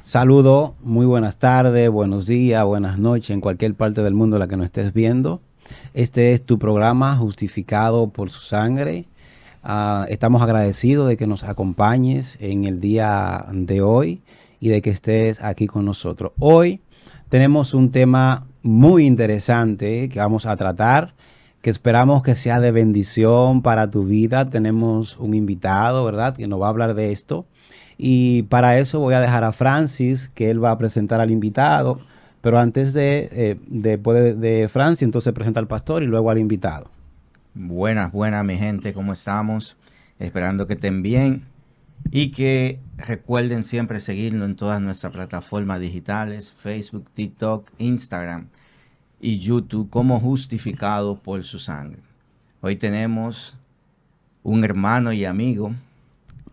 Saludo, muy buenas tardes, buenos días, buenas noches en cualquier parte del mundo en la que nos estés viendo. Este es tu programa Justificado por su sangre. Estamos agradecidos de que nos acompañes en el día de hoy y de que estés aquí con nosotros. Hoy tenemos un tema muy interesante que vamos a tratar, que esperamos que sea de bendición para tu vida. Tenemos un invitado, ¿verdad?, que nos va a hablar de esto. Y para eso voy a dejar a Francis, que él va a presentar al invitado. Pero antes después de Francis, entonces presenta al pastor y luego al invitado. Buenas, mi gente, ¿cómo estamos? Esperando que estén bien y que recuerden siempre seguirnos en todas nuestras plataformas digitales, Facebook, TikTok, Instagram y YouTube como Justificado por su sangre. Hoy tenemos un hermano y amigo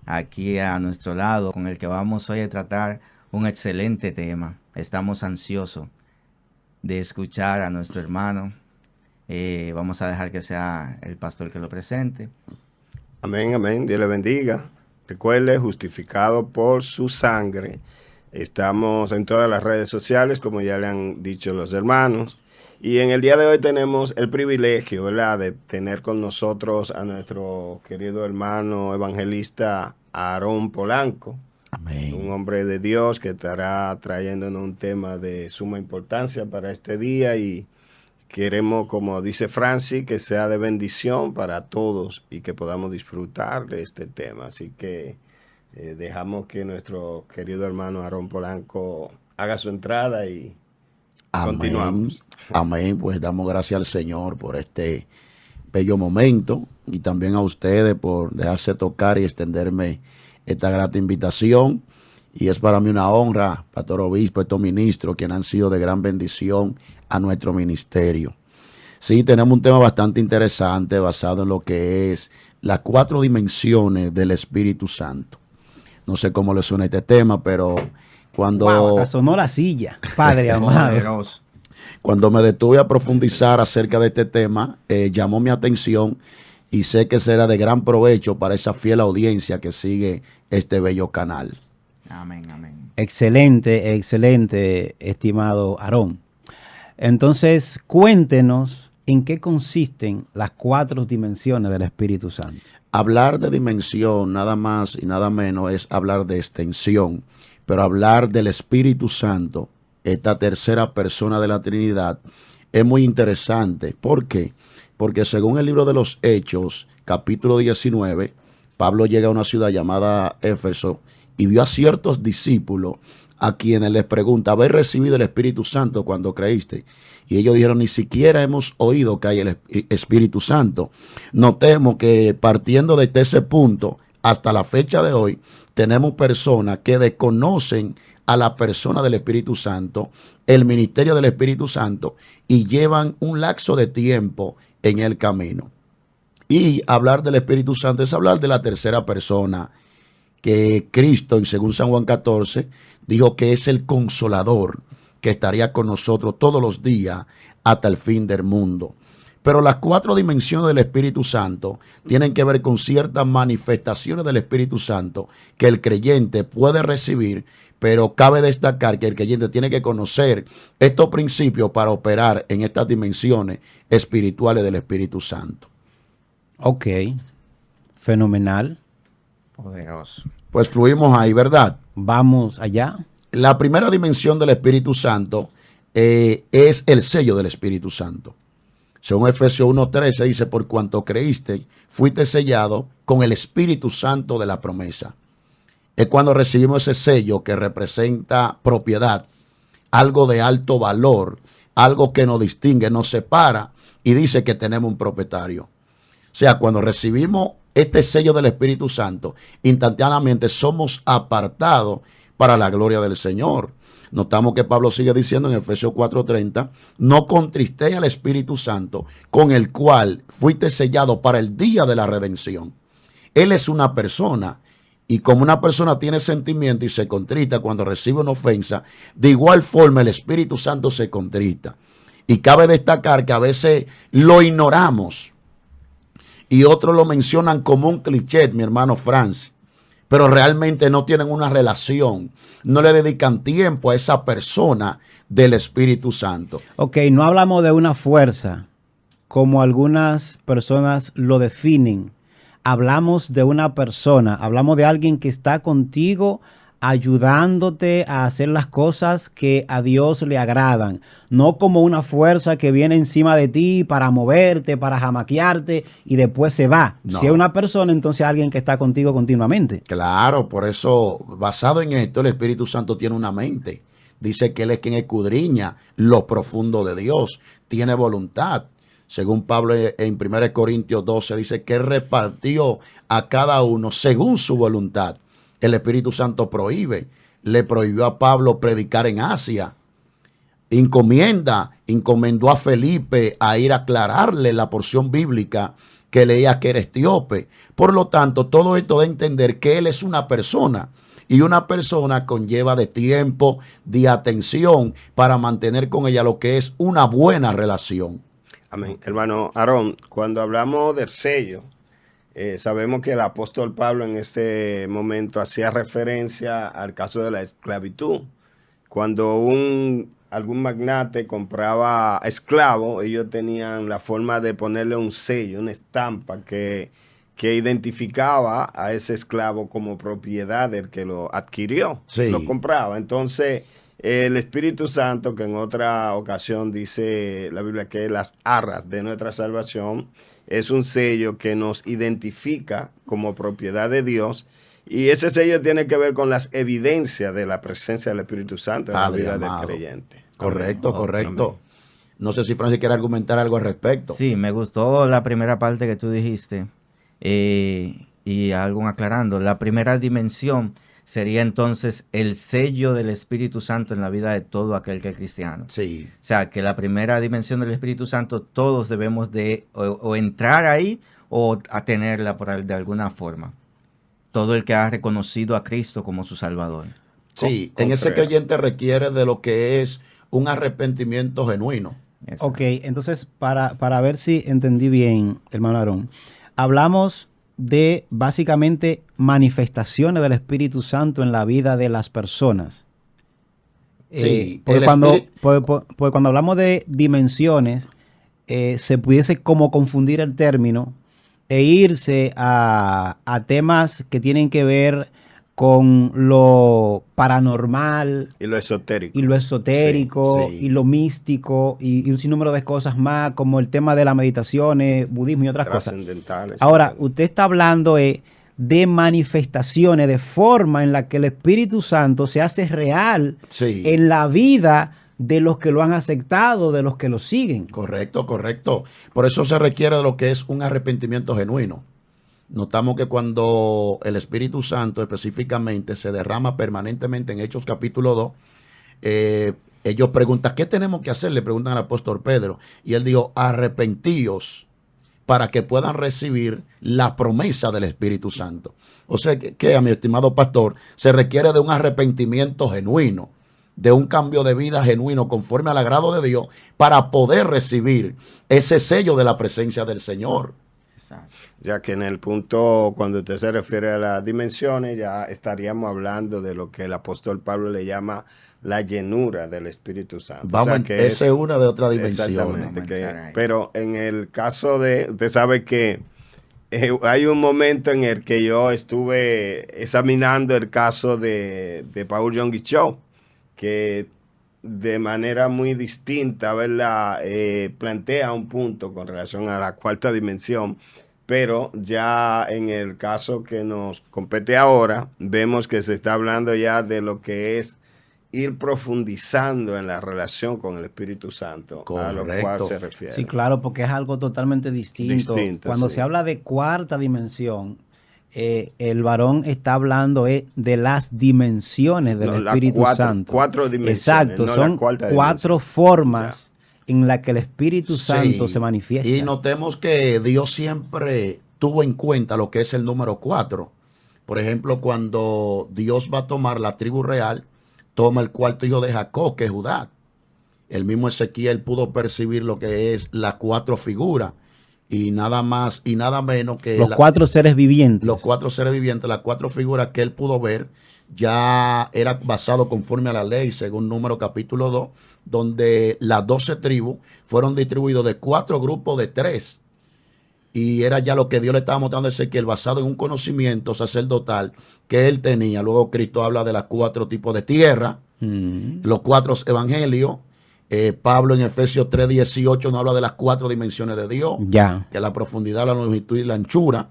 aquí a nuestro lado con el que vamos hoy a tratar un excelente tema. Estamos ansiosos de escuchar a nuestro hermano. Vamos a dejar que sea el pastor que lo presente. Amén, amén. Dios le bendiga. Recuerde, justificado por su sangre. Estamos en todas las redes sociales, como ya le han dicho los hermanos. Y en el día de hoy tenemos el privilegio, ¿verdad?, de tener con nosotros a nuestro querido hermano evangelista Aarón Polanco. Amén. Un hombre de Dios que estará trayéndonos un tema de suma importancia para este día y queremos, como dice Francis, que sea de bendición para todos y que podamos disfrutar de este tema. Así que dejamos que nuestro querido hermano Aarón Polanco haga su entrada y amén. Continuamos. Amén. Pues damos gracias al Señor por este bello momento y también a ustedes por dejarse tocar y extenderme esta grata invitación. Y es para mí una honra, pastor obispo, estos ministros, quienes han sido de gran bendición a nuestro ministerio. Sí, tenemos un tema bastante interesante basado en lo que es las 4 dimensiones del Espíritu Santo. No sé cómo le suena este tema, pero cuando... Wow, hasta sonó la silla, Padre amado. Cuando me detuve a profundizar acerca de este tema, llamó mi atención y sé que será de gran provecho para esa fiel audiencia que sigue este bello canal. Amén, amén. Excelente, excelente, estimado Aarón. Entonces, cuéntenos en qué consisten las 4 dimensiones del Espíritu Santo. Hablar de dimensión, nada más y nada menos, es hablar de extensión. Pero hablar del Espíritu Santo, esta tercera persona de la Trinidad, es muy interesante. ¿Por qué? Porque según el libro de los Hechos, capítulo 19, Pablo llega a una ciudad llamada Éfeso y vio a ciertos discípulos a quienes les pregunta, ¿habéis recibido el Espíritu Santo cuando creíste? Y ellos dijeron, ni siquiera hemos oído que hay el Espíritu Santo. Notemos que partiendo desde ese punto hasta la fecha de hoy, tenemos personas que desconocen a la persona del Espíritu Santo, el ministerio del Espíritu Santo, y llevan un lapso de tiempo en el camino. Y hablar del Espíritu Santo es hablar de la tercera persona, que Cristo, en según San Juan 14, dijo que es el consolador, que estaría con nosotros todos los días hasta el fin del mundo. Pero las 4 dimensiones del Espíritu Santo tienen que ver con ciertas manifestaciones del Espíritu Santo que el creyente puede recibir, pero cabe destacar que el creyente tiene que conocer estos principios para operar en estas dimensiones espirituales del Espíritu Santo. Ok, fenomenal. Poderoso. Pues fluimos ahí, ¿verdad? Vamos allá. La primera dimensión del Espíritu Santo es el sello del Espíritu Santo. Según Efesios 1:13 dice, por cuanto creíste, fuiste sellado con el Espíritu Santo de la promesa. Es cuando recibimos ese sello que representa propiedad, algo de alto valor, algo que nos distingue, nos separa y dice que tenemos un propietario. O sea, cuando recibimos este sello del Espíritu Santo, instantáneamente somos apartados para la gloria del Señor. Notamos que Pablo sigue diciendo en Efesios 4:30, no contristéis al Espíritu Santo, con el cual fuiste sellado para el día de la redención. Él es una persona, y como una persona tiene sentimiento y se contrita cuando recibe una ofensa, de igual forma el Espíritu Santo se contrita. Y cabe destacar que a veces lo ignoramos, y otros lo mencionan como un cliché, mi hermano Francis. pero realmente no tienen una relación, no le dedican tiempo a esa persona del Espíritu Santo. Ok, no hablamos de una fuerza, como algunas personas lo definen. Hablamos de una persona, hablamos de alguien que está contigo ayudándote a hacer las cosas que a Dios le agradan, no como una fuerza que viene encima de ti para moverte, para jamaquearte y después se va. No. Si es una persona, entonces alguien que está contigo continuamente. Claro, por eso, basado en esto, el Espíritu Santo tiene una mente. Dice que Él es quien escudriña lo profundo de Dios, tiene voluntad. Según Pablo en 1 Corintios 12, dice que Él repartió a cada uno según su voluntad. El Espíritu Santo le prohibió a Pablo predicar en Asia. Encomendó a Felipe a ir a aclararle la porción bíblica que leía que era etíope. Por lo tanto, todo esto da a entender que Él es una persona. Y una persona conlleva de tiempo, de atención para mantener con ella lo que es una buena relación. Amén. Hermano Aarón, cuando hablamos del sello, sabemos que el apóstol Pablo en este momento hacía referencia al caso de la esclavitud. Cuando algún magnate compraba esclavo, ellos tenían la forma de ponerle un sello, una estampa que identificaba a ese esclavo como propiedad del que lo adquirió, Sí. lo compraba. Entonces, el Espíritu Santo, que en otra ocasión dice la Biblia que las arras de nuestra salvación, es un sello que nos identifica como propiedad de Dios, y ese sello tiene que ver con las evidencias de la presencia del Espíritu Santo en la vida del creyente. Correcto, Amén. correcto. Amén. No sé si Francis quiere argumentar algo al respecto. Sí, me gustó la primera parte que tú dijiste, y algo aclarando. La primera dimensión sería entonces el sello del Espíritu Santo en la vida de todo aquel que es cristiano. Sí. O sea, que la primera dimensión del Espíritu Santo todos debemos de o entrar ahí o a tenerla de alguna forma. Todo el que ha reconocido a Cristo como su Salvador. Sí, en ese creyente requiere de lo que es un arrepentimiento genuino. Exacto. Ok, entonces para ver si entendí bien, hermano Aarón, hablamos de básicamente manifestaciones del Espíritu Santo en la vida de las personas. Sí, porque el espíritu- porque cuando hablamos de dimensiones, se pudiese como confundir el término e irse a temas que tienen que ver con lo paranormal Y lo esotérico. y lo esotérico Sí, sí. y lo místico y un sinnúmero de cosas más, como el tema de las meditaciones, budismo y otras cosas. Trascendentales. Ahora, usted está hablando de manifestaciones, de forma en la que el Espíritu Santo se hace real Sí. en la vida de los que lo han aceptado, de los que lo siguen. Correcto, correcto. Por eso se requiere de lo que es un arrepentimiento genuino. Notamos que cuando el Espíritu Santo específicamente se derrama permanentemente en Hechos capítulo 2, ellos preguntan, ¿qué tenemos que hacer? Le preguntan al apóstol Pedro. Y él dijo, arrepentíos para que puedan recibir la promesa del Espíritu Santo. O sea que, a mi estimado pastor, se requiere de un arrepentimiento genuino, de un cambio de vida genuino conforme al agrado de Dios para poder recibir ese sello de la presencia del Señor. Exacto. Ya que en el punto, cuando usted se refiere a las dimensiones, ya estaríamos hablando de lo que el apóstol Pablo le llama la llenura del Espíritu Santo. Vamos, O sea, que esa es una de otra dimensión. Exactamente. Vamos a entrar ahí. Pero en el caso de, usted sabe que hay un momento en el que yo estuve examinando el caso de Paul Yonggi Cho, que de manera muy distinta, ¿verdad? Plantea un punto con relación a la cuarta dimensión, pero ya en el caso que nos compete ahora, vemos que se está hablando ya de lo que es ir profundizando en la relación con el Espíritu Santo, a lo cual Correcto. se refiere. Sí, claro, porque es algo totalmente distinto. Cuando sí. se habla de cuarta dimensión, el varón está hablando de las dimensiones del No, las Espíritu Santo. cuatro dimensiones, Exacto, no son la cuarta cuatro dimensión. formas en las que el Espíritu Santo Sí. se manifiesta. Y notemos que Dios siempre tuvo en cuenta lo que es el número 4. Por ejemplo, cuando Dios va a tomar la tribu real, toma el cuarto hijo de Jacob, que es Judá. El mismo Ezequiel pudo percibir lo que es las 4 figuras y nada más y nada menos que Los 4 seres vivientes. los 4 seres vivientes, las 4 figuras que él pudo ver, ya era basado conforme a la ley, según Número capítulo 2, donde las 12 tribus fueron distribuidos de 4 grupos de 3. Y era ya lo que Dios le estaba mostrando a Ezequiel, basado en un conocimiento sacerdotal que él tenía. Luego Cristo habla de los 4 tipos de tierra, los 4 evangelios. Pablo en Efesios 3:18 nos habla de las 4 dimensiones de Dios, Ya. que es la profundidad, la longitud y la anchura.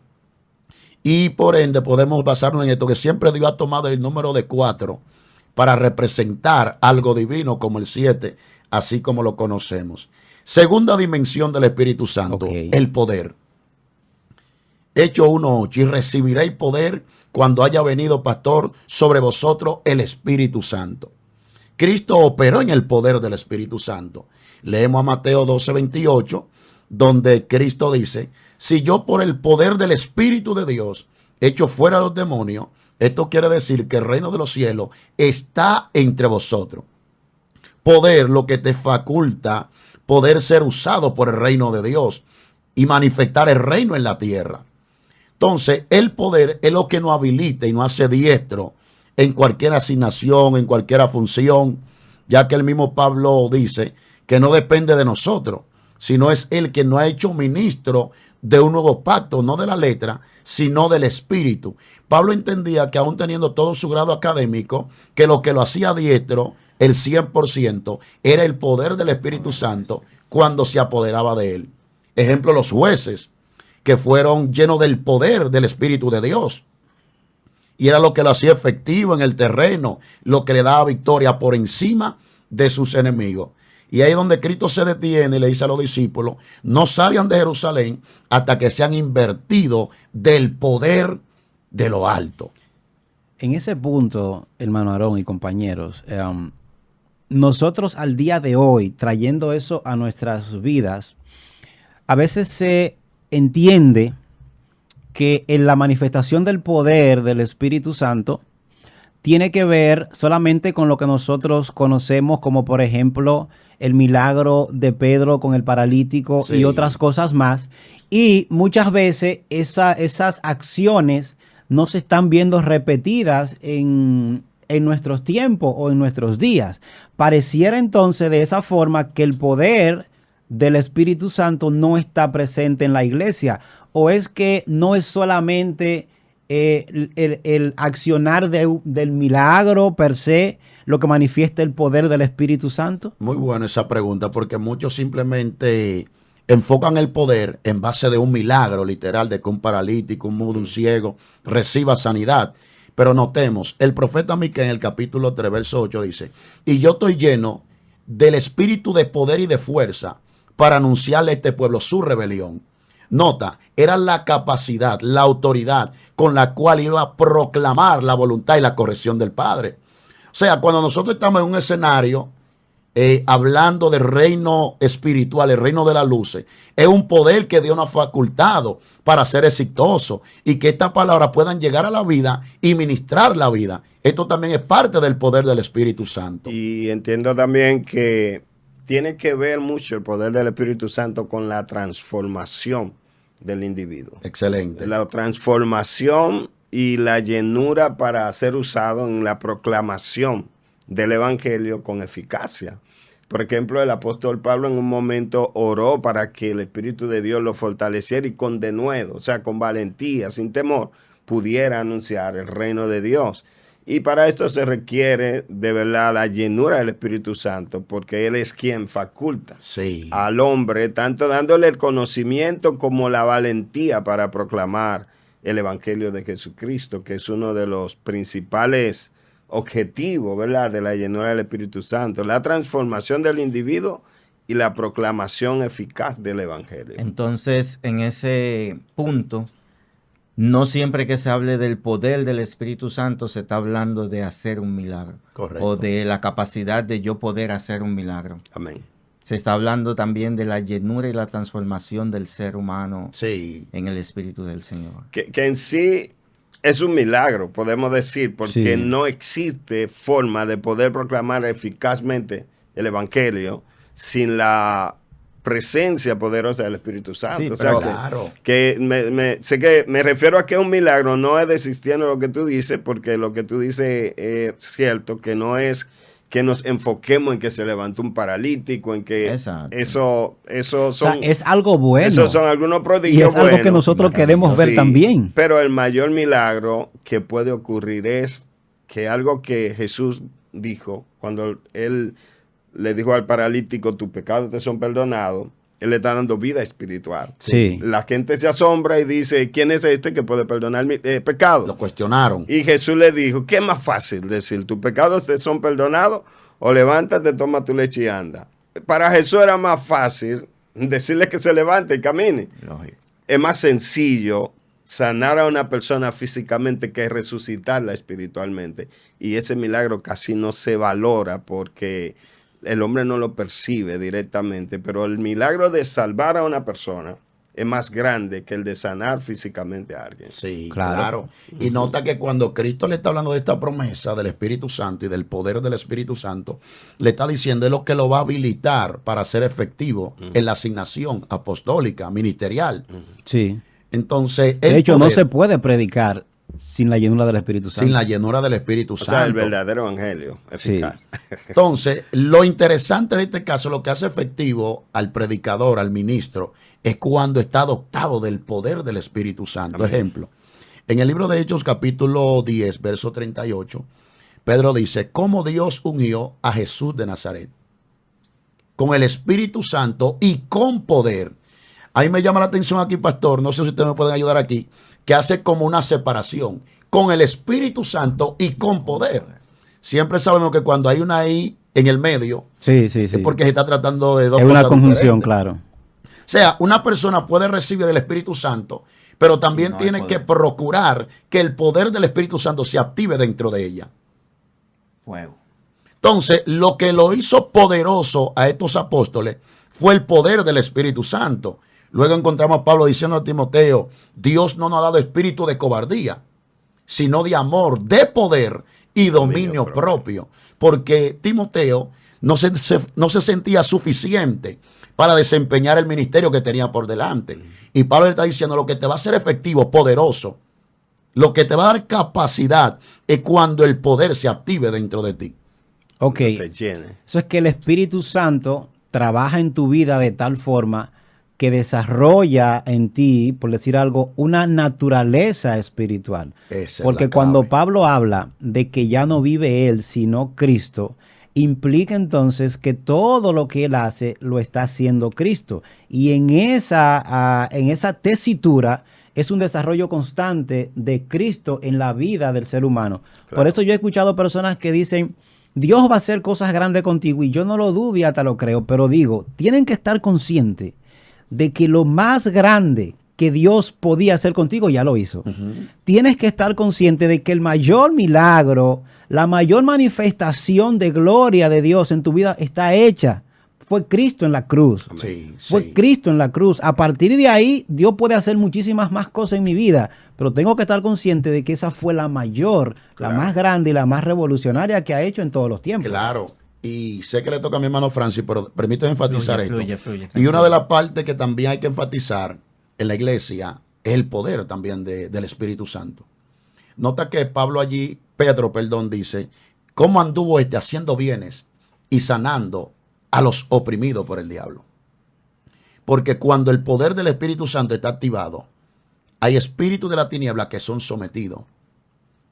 Y por ende podemos basarnos en esto, que siempre Dios ha tomado el número de 4 para representar algo divino como el 7, así como lo conocemos. Segunda dimensión del Espíritu Santo, el poder. Hechos 1:8, y recibiréis poder cuando haya venido, pastor, sobre vosotros el Espíritu Santo. Cristo operó en el poder del Espíritu Santo. Leemos a Mateo 12:28, donde Cristo dice, si yo por el poder del Espíritu de Dios echo fuera a los demonios, esto quiere decir que el reino de los cielos está entre vosotros. Poder, lo que te faculta poder ser usado por el reino de Dios y manifestar el reino en la tierra. Entonces, el poder es lo que nos habilita y nos hace diestro en cualquier asignación, en cualquier función, ya que el mismo Pablo dice que no depende de nosotros, sino es el que nos ha hecho ministro de un nuevo pacto, no de la letra, sino del espíritu. Pablo entendía que aún teniendo todo su grado académico, que lo hacía diestro, el 100%, era el poder del Espíritu Santo cuando se apoderaba de él. Ejemplo, los jueces, que fueron llenos del poder del Espíritu de Dios. Y era lo que lo hacía efectivo en el terreno, lo que le daba victoria por encima de sus enemigos. Y ahí es donde Cristo se detiene y le dice a los discípulos, no salgan de Jerusalén hasta que sean invertidos del poder de lo alto. En ese punto, hermano Aarón y compañeros, nosotros al día de hoy, trayendo eso a nuestras vidas, a veces se entiende que en la manifestación del poder del Espíritu Santo tiene que ver solamente con lo que nosotros conocemos, como por ejemplo el milagro de Pedro con el paralítico y otras cosas más. Y muchas veces esas acciones no se están viendo repetidas en nuestros tiempos o en nuestros días. Pareciera entonces de esa forma que el poder del Espíritu Santo no está presente en la iglesia, o es que no es solamente el accionar del milagro per se lo que manifiesta el poder del Espíritu Santo. Muy buena esa pregunta, porque muchos simplemente enfocan el poder en base de un milagro literal, de que un paralítico, un mudo, un ciego reciba sanidad. Pero notemos, el profeta Miqueas en el capítulo 3, verso 8 dice, y yo estoy lleno del espíritu de poder y de fuerza para anunciarle a este pueblo su rebelión. Nota, era la capacidad, la autoridad con la cual iba a proclamar la voluntad y la corrección del Padre. O sea, cuando nosotros estamos en un escenario hablando del reino espiritual, el reino de las luces, es un poder que Dios nos ha facultado para ser exitoso y que estas palabras puedan llegar a la vida y ministrar la vida. Esto también es parte del poder del Espíritu Santo. Y entiendo también que tiene que ver mucho el poder del Espíritu Santo con la transformación del individuo. Excelente. La transformación y la llenura para ser usado en la proclamación del Evangelio con eficacia. Por ejemplo, el apóstol Pablo en un momento oró para que el Espíritu de Dios lo fortaleciera y con denuedo, o sea, con valentía, sin temor, pudiera anunciar el reino de Dios. Y para esto se requiere de verdad la llenura del Espíritu Santo, porque Él es quien faculta al hombre, tanto dándole el conocimiento como la valentía para proclamar el Evangelio de Jesucristo, que es uno de los principales objetivos, ¿verdad?, de la llenura del Espíritu Santo, la transformación del individuo y la proclamación eficaz del Evangelio. Entonces, en ese punto, no siempre que se hable del poder del Espíritu Santo se está hablando de hacer un milagro. Correcto. O de la capacidad de yo poder hacer un milagro. Amén. Se está hablando también de la llenura y la transformación del ser humano en el Espíritu del Señor. Que en sí es un milagro, podemos decir, porque no existe forma de poder proclamar eficazmente el Evangelio sin la presencia poderosa del Espíritu Santo. Sí, o sea, pero claro. sé que me refiero a que es un milagro, no es desistiendo de lo que tú dices, porque lo que tú dices es cierto, que no es que nos enfoquemos en que se levantó un paralítico, en que Exacto. eso O sea, son... es algo bueno. Esos son algunos y prodigios es algo que buenos. nosotros queremos ver Sí, también. pero el mayor milagro que puede ocurrir es que algo que Jesús dijo, cuando él le dijo al paralítico, tus pecados te son perdonados, él le está dando vida espiritual. Sí. La gente se asombra y dice, ¿quién es este que puede perdonar mi pecado? Lo cuestionaron. Y Jesús le dijo, ¿qué es más fácil decir? ¿Tus pecados te son perdonados? O levántate, toma tu leche y anda. Para Jesús era más fácil decirle que se levante y camine. Lógico. Es más sencillo sanar a una persona físicamente que resucitarla espiritualmente. Y ese milagro casi no se valora porque el hombre no lo percibe directamente. Pero el milagro de salvar a una persona es más grande que el de sanar físicamente a alguien. Sí, Claro. claro. Y nota que cuando Cristo le está hablando de esta promesa del Espíritu Santo y del poder del Espíritu Santo, le está diciendo es lo que lo va a habilitar para ser efectivo en la asignación apostólica, ministerial. Sí. Entonces, De el hecho, no poder, se puede predicar sin la llenura del Espíritu Santo. sin la llenura del Espíritu O Santo. sea, el verdadero evangelio eficaz. Entonces, lo interesante de este caso, lo que hace efectivo al predicador, al ministro, es cuando está adoptado del poder del Espíritu Santo. Amén. Ejemplo, en el libro de Hechos capítulo 10, verso 38, Pedro dice, cómo Dios unió a Jesús de Nazaret con el Espíritu Santo y con poder. Ahí me llama la atención aquí, pastor, no sé si ustedes me pueden ayudar aquí, que hace como una separación con el Espíritu Santo y con poder. Siempre sabemos que cuando hay una I en el medio, Sí, sí, sí. es porque se está tratando de dos Es una cosas conjunción, diferentes. claro. O sea, una persona puede recibir el Espíritu Santo, pero también Y no hay tiene que poder. procurar que el poder del Espíritu Santo se active dentro de ella. Fuego. Entonces, lo que lo hizo poderoso a estos apóstoles fue el poder del Espíritu Santo. Luego encontramos a Pablo diciendo a Timoteo, Dios no nos ha dado espíritu de cobardía, sino de amor, de poder y dominio propio. Porque Timoteo no se sentía suficiente para desempeñar el ministerio que tenía por delante. Y Pablo le está diciendo, lo que te va a hacer efectivo, poderoso, lo que te va a dar capacidad es cuando el poder se active dentro de ti. Ok. Te llene. Eso es que el Espíritu Santo trabaja en tu vida de tal forma que desarrolla en ti, por decir algo, una naturaleza espiritual. Esa es Porque la cuando clave. Pablo habla de que ya no vive él, sino Cristo, implica entonces que todo lo que él hace lo está haciendo Cristo. Y en esa tesitura es un desarrollo constante de Cristo en la vida del ser humano. Por Claro. eso yo he escuchado personas que dicen, Dios va a hacer cosas grandes contigo, y yo no lo dudo y hasta lo creo, pero digo, tienen que estar conscientes de que lo más grande que Dios podía hacer contigo ya lo hizo. Tienes que estar consciente de que el mayor milagro, la mayor manifestación de gloria de Dios en tu vida está hecha. Fue Cristo en la cruz. Sí, Fue sí. Cristo en la cruz. A partir de ahí, Dios puede hacer muchísimas más cosas en mi vida, pero tengo que estar consciente de que esa fue la mayor, Claro. la más grande y la más revolucionaria que ha hecho en todos los tiempos. Claro. Y sé que le toca a mi hermano Francis, pero permíteme enfatizar Fluye, esto. fluye, Y una de las partes que también hay que enfatizar en la iglesia es el poder también del Espíritu Santo. Nota que Pedro, dice, cómo anduvo haciendo bienes y sanando a los oprimidos por el diablo. Porque cuando el poder del Espíritu Santo está activado, hay espíritus de la tiniebla que son sometidos.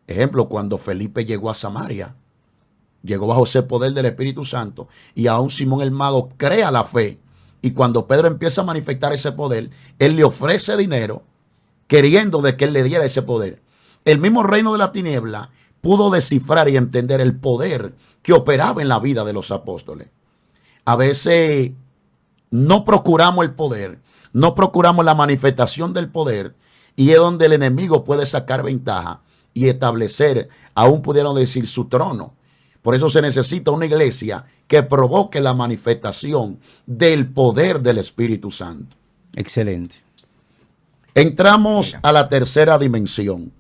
Ejemplo, cuando Felipe llegó a Samaria, llegó bajo ese poder del Espíritu Santo y aún Simón el mago crea la fe. Y cuando Pedro empieza a manifestar ese poder, él le ofrece dinero queriendo de que él le diera ese poder. El mismo reino de la tiniebla pudo descifrar y entender el poder que operaba en la vida de los apóstoles. A veces no procuramos el poder, no procuramos la manifestación del poder, y es donde el enemigo puede sacar ventaja y establecer, aún pudieron decir, su trono. Por eso se necesita una iglesia que provoque la manifestación del poder del Espíritu Santo. Excelente. Entramos a la tercera dimensión.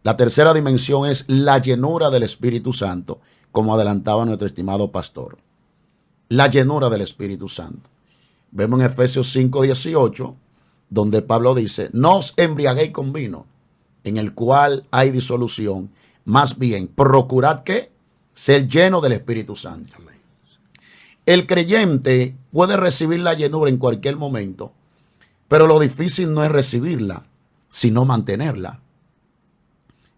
La tercera dimensión es la llenura del Espíritu Santo, como adelantaba nuestro estimado pastor. La llenura del Espíritu Santo. Vemos en Efesios 5:18, donde Pablo dice, no os embriaguéis con vino, en el cual hay disolución, más bien procurad que ser lleno del Espíritu Santo. Amén. El creyente puede recibir la llenura en cualquier momento, pero lo difícil no es recibirla, sino mantenerla.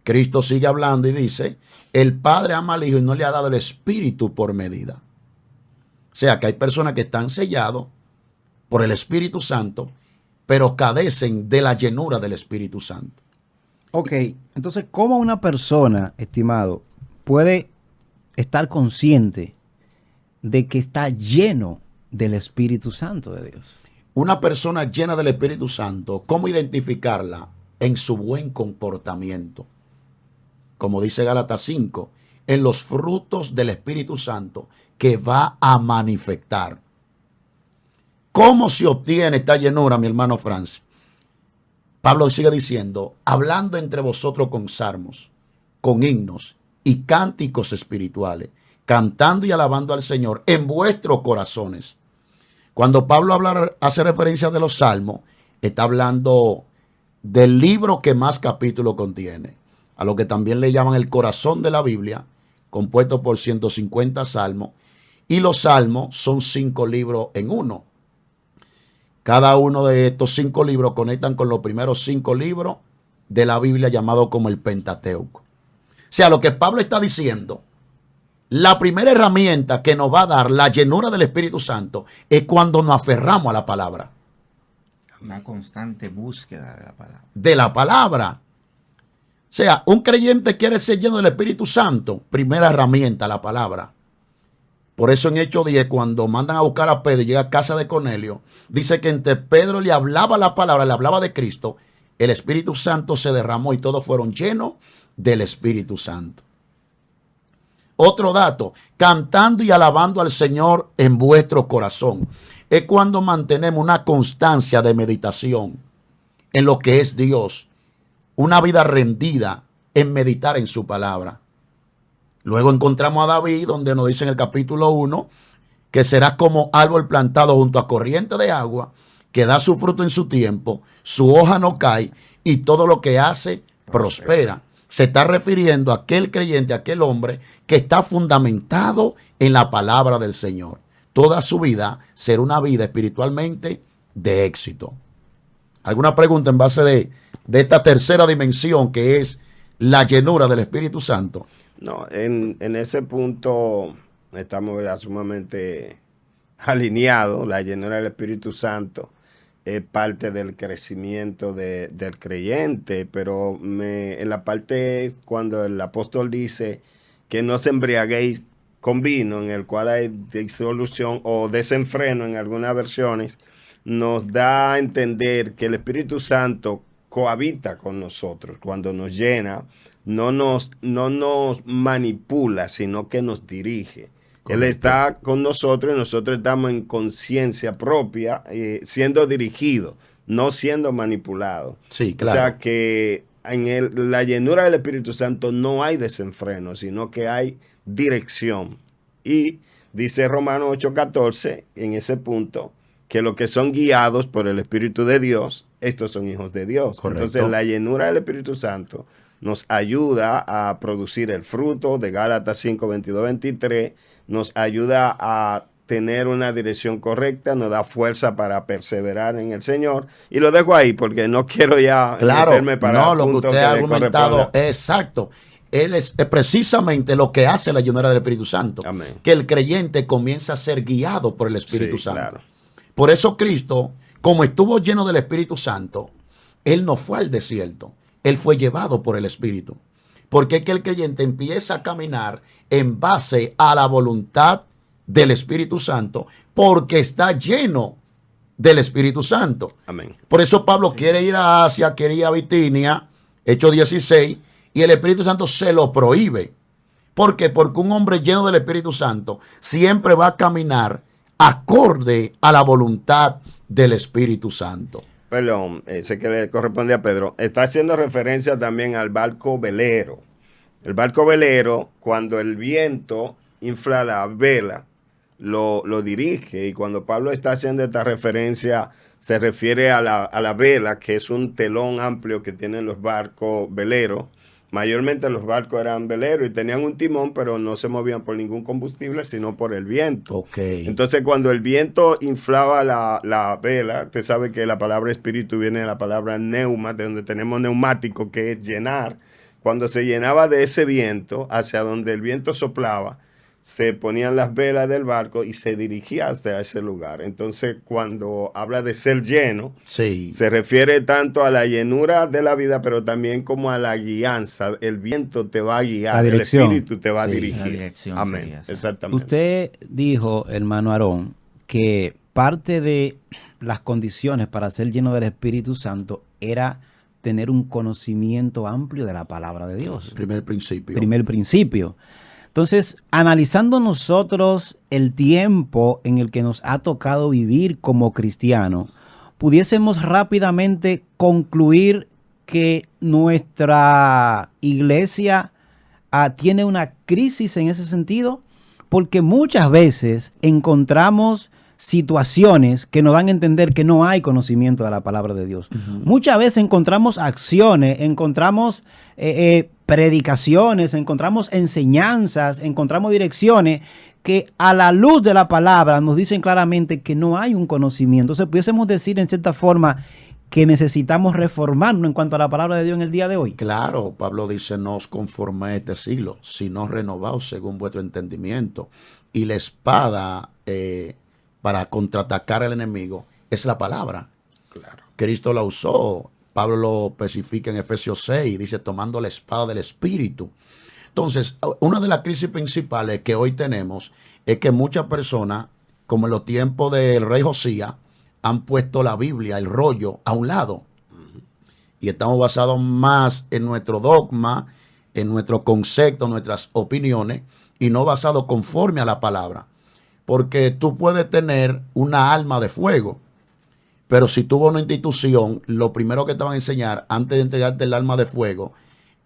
Cristo sigue hablando y dice, el Padre ama al Hijo y no le ha dado el Espíritu por medida. O sea que hay personas que están sellados por el Espíritu Santo, pero carecen de la llenura del Espíritu Santo. Ok, entonces, ¿cómo una persona, estimado, puede estar consciente de que está lleno del Espíritu Santo de Dios? Una persona llena del Espíritu Santo, ¿cómo identificarla? En su buen comportamiento. Como dice Gálatas 5, en los frutos del Espíritu Santo que va a manifestar. ¿Cómo se obtiene esta llenura, mi hermano Francis? Pablo sigue diciendo, hablando entre vosotros con salmos, con himnos y cánticos espirituales, cantando y alabando al Señor en vuestros corazones. Cuando Pablo hace referencia de los salmos, está hablando del libro que más capítulos contiene, a lo que también le llaman el corazón de la Biblia, compuesto por 150 salmos, y los salmos son 5 libros en uno. Cada uno de estos 5 libros conectan con los primeros 5 libros de la Biblia, llamado como el Pentateuco. O sea, lo que Pablo está diciendo, la primera herramienta que nos va a dar la llenura del Espíritu Santo es cuando nos aferramos a la palabra. Una constante búsqueda de la palabra. De la palabra. O sea, un creyente quiere ser lleno del Espíritu Santo. Primera herramienta, la palabra. Por eso en Hechos 10, cuando mandan a buscar a Pedro y llega a casa de Cornelio, dice que entre Pedro le hablaba la palabra, le hablaba de Cristo, el Espíritu Santo se derramó y todos fueron llenos del Espíritu Santo. Otro dato, cantando y alabando al Señor en vuestro corazón. Es cuando mantenemos una constancia de meditación en lo que es Dios. Una vida rendida en meditar en su palabra. Luego encontramos a David, donde nos dice en el capítulo 1, que será como árbol plantado junto a corriente de agua, que da su fruto en su tiempo, su hoja no cae, y todo lo que hace prospera. Se está refiriendo a aquel creyente, a aquel hombre que está fundamentado en la palabra del Señor. Toda su vida será una vida espiritualmente de éxito. ¿Alguna pregunta en base de esta tercera dimensión que es la llenura del Espíritu Santo? No, en ese punto estamos, ¿verdad?, sumamente alineados. La llenura del Espíritu Santo es parte del crecimiento del creyente, pero en la parte cuando el apóstol dice que no se embriaguéis con vino, en el cual hay disolución o desenfreno en algunas versiones, nos da a entender que el Espíritu Santo cohabita con nosotros cuando nos llena. No nos manipula, sino que nos dirige. Correcto. Él está con nosotros y nosotros estamos en conciencia propia, siendo dirigidos, no siendo manipulados. Sí, claro. O sea que en la llenura del Espíritu Santo no hay desenfreno, sino que hay dirección. Y dice Romanos 8:14, en ese punto, que los que son guiados por el Espíritu de Dios, estos son hijos de Dios. Correcto. Entonces la llenura del Espíritu Santo nos ayuda a producir el fruto de Gálatas 5, 22, 23, nos ayuda a tener una dirección correcta, nos da fuerza para perseverar en el Señor. Y lo dejo ahí porque no quiero ya meterme para no, lo que usted ha argumentado es exacto. Él es precisamente lo que hace la llenura del Espíritu Santo. Amén. Que el creyente comienza a ser guiado por el Espíritu Santo. Claro. Por eso Cristo, como estuvo lleno del Espíritu Santo, Él no fue al desierto. Él fue llevado por el Espíritu. Porque es que el creyente empieza a caminar en base a la voluntad del Espíritu Santo, porque está lleno del Espíritu Santo. Amén. Por eso Pablo quiere ir a Asia, quiere ir a Bitinia, Hechos 16, y el Espíritu Santo se lo prohíbe. ¿Por qué? Porque un hombre lleno del Espíritu Santo siempre va a caminar acorde a la voluntad del Espíritu Santo. Perdón, sé que le corresponde a Pedro. Está haciendo referencia también al barco velero. El barco velero, cuando el viento infla la vela, lo dirige. Y cuando Pablo está haciendo esta referencia, se refiere a la vela, que es un telón amplio que tienen los barcos veleros. Mayormente los barcos eran veleros y tenían un timón, pero no se movían por ningún combustible, sino por el viento. Okay. Entonces, cuando el viento inflaba la vela, usted sabe que la palabra espíritu viene de la palabra neuma, de donde tenemos neumático, que es llenar. Cuando se llenaba de ese viento, hacia donde el viento soplaba, se ponían las velas del barco y se dirigía hacia ese lugar. Entonces, cuando habla de ser lleno, Sí. se refiere tanto a la llenura de la vida, pero también como a la guianza. El viento te va a guiar, La el dirección. espíritu te va a Sí, dirigir. la dirección Amén. sería esa. Exactamente. Usted dijo, hermano Aarón, que parte de las condiciones para ser lleno del Espíritu Santo era tener un conocimiento amplio de la palabra de Dios. Primer principio. Primer principio. Entonces, analizando nosotros el tiempo en el que nos ha tocado vivir como cristianos, pudiésemos rápidamente concluir que nuestra iglesia tiene una crisis en ese sentido, porque muchas veces encontramos situaciones que nos dan a entender que no hay conocimiento de la palabra de Dios. Muchas veces encontramos acciones, encontramos predicaciones, encontramos enseñanzas, encontramos direcciones que a la luz de la palabra nos dicen claramente que no hay un conocimiento. Entonces pudiésemos decir en cierta forma que necesitamos reformarnos en cuanto a la palabra de Dios en el día de hoy. Claro, Pablo dice, no os conforméis a este siglo, sino renovaos según vuestro entendimiento. Y la espada para contraatacar al enemigo es la palabra. Claro. Cristo la usó. Pablo lo especifica en Efesios 6, dice, tomando la espada del Espíritu. Entonces, una de las crisis principales que hoy tenemos es que muchas personas, como en los tiempos del rey Josías, han puesto la Biblia, el rollo, a un lado. Y estamos basados más en nuestro dogma, en nuestro concepto, nuestras opiniones, y no basados conforme a la palabra. Porque tú puedes tener una alma de fuego, pero si tú vas a una institución, lo primero que te van a enseñar antes de entregarte el arma de fuego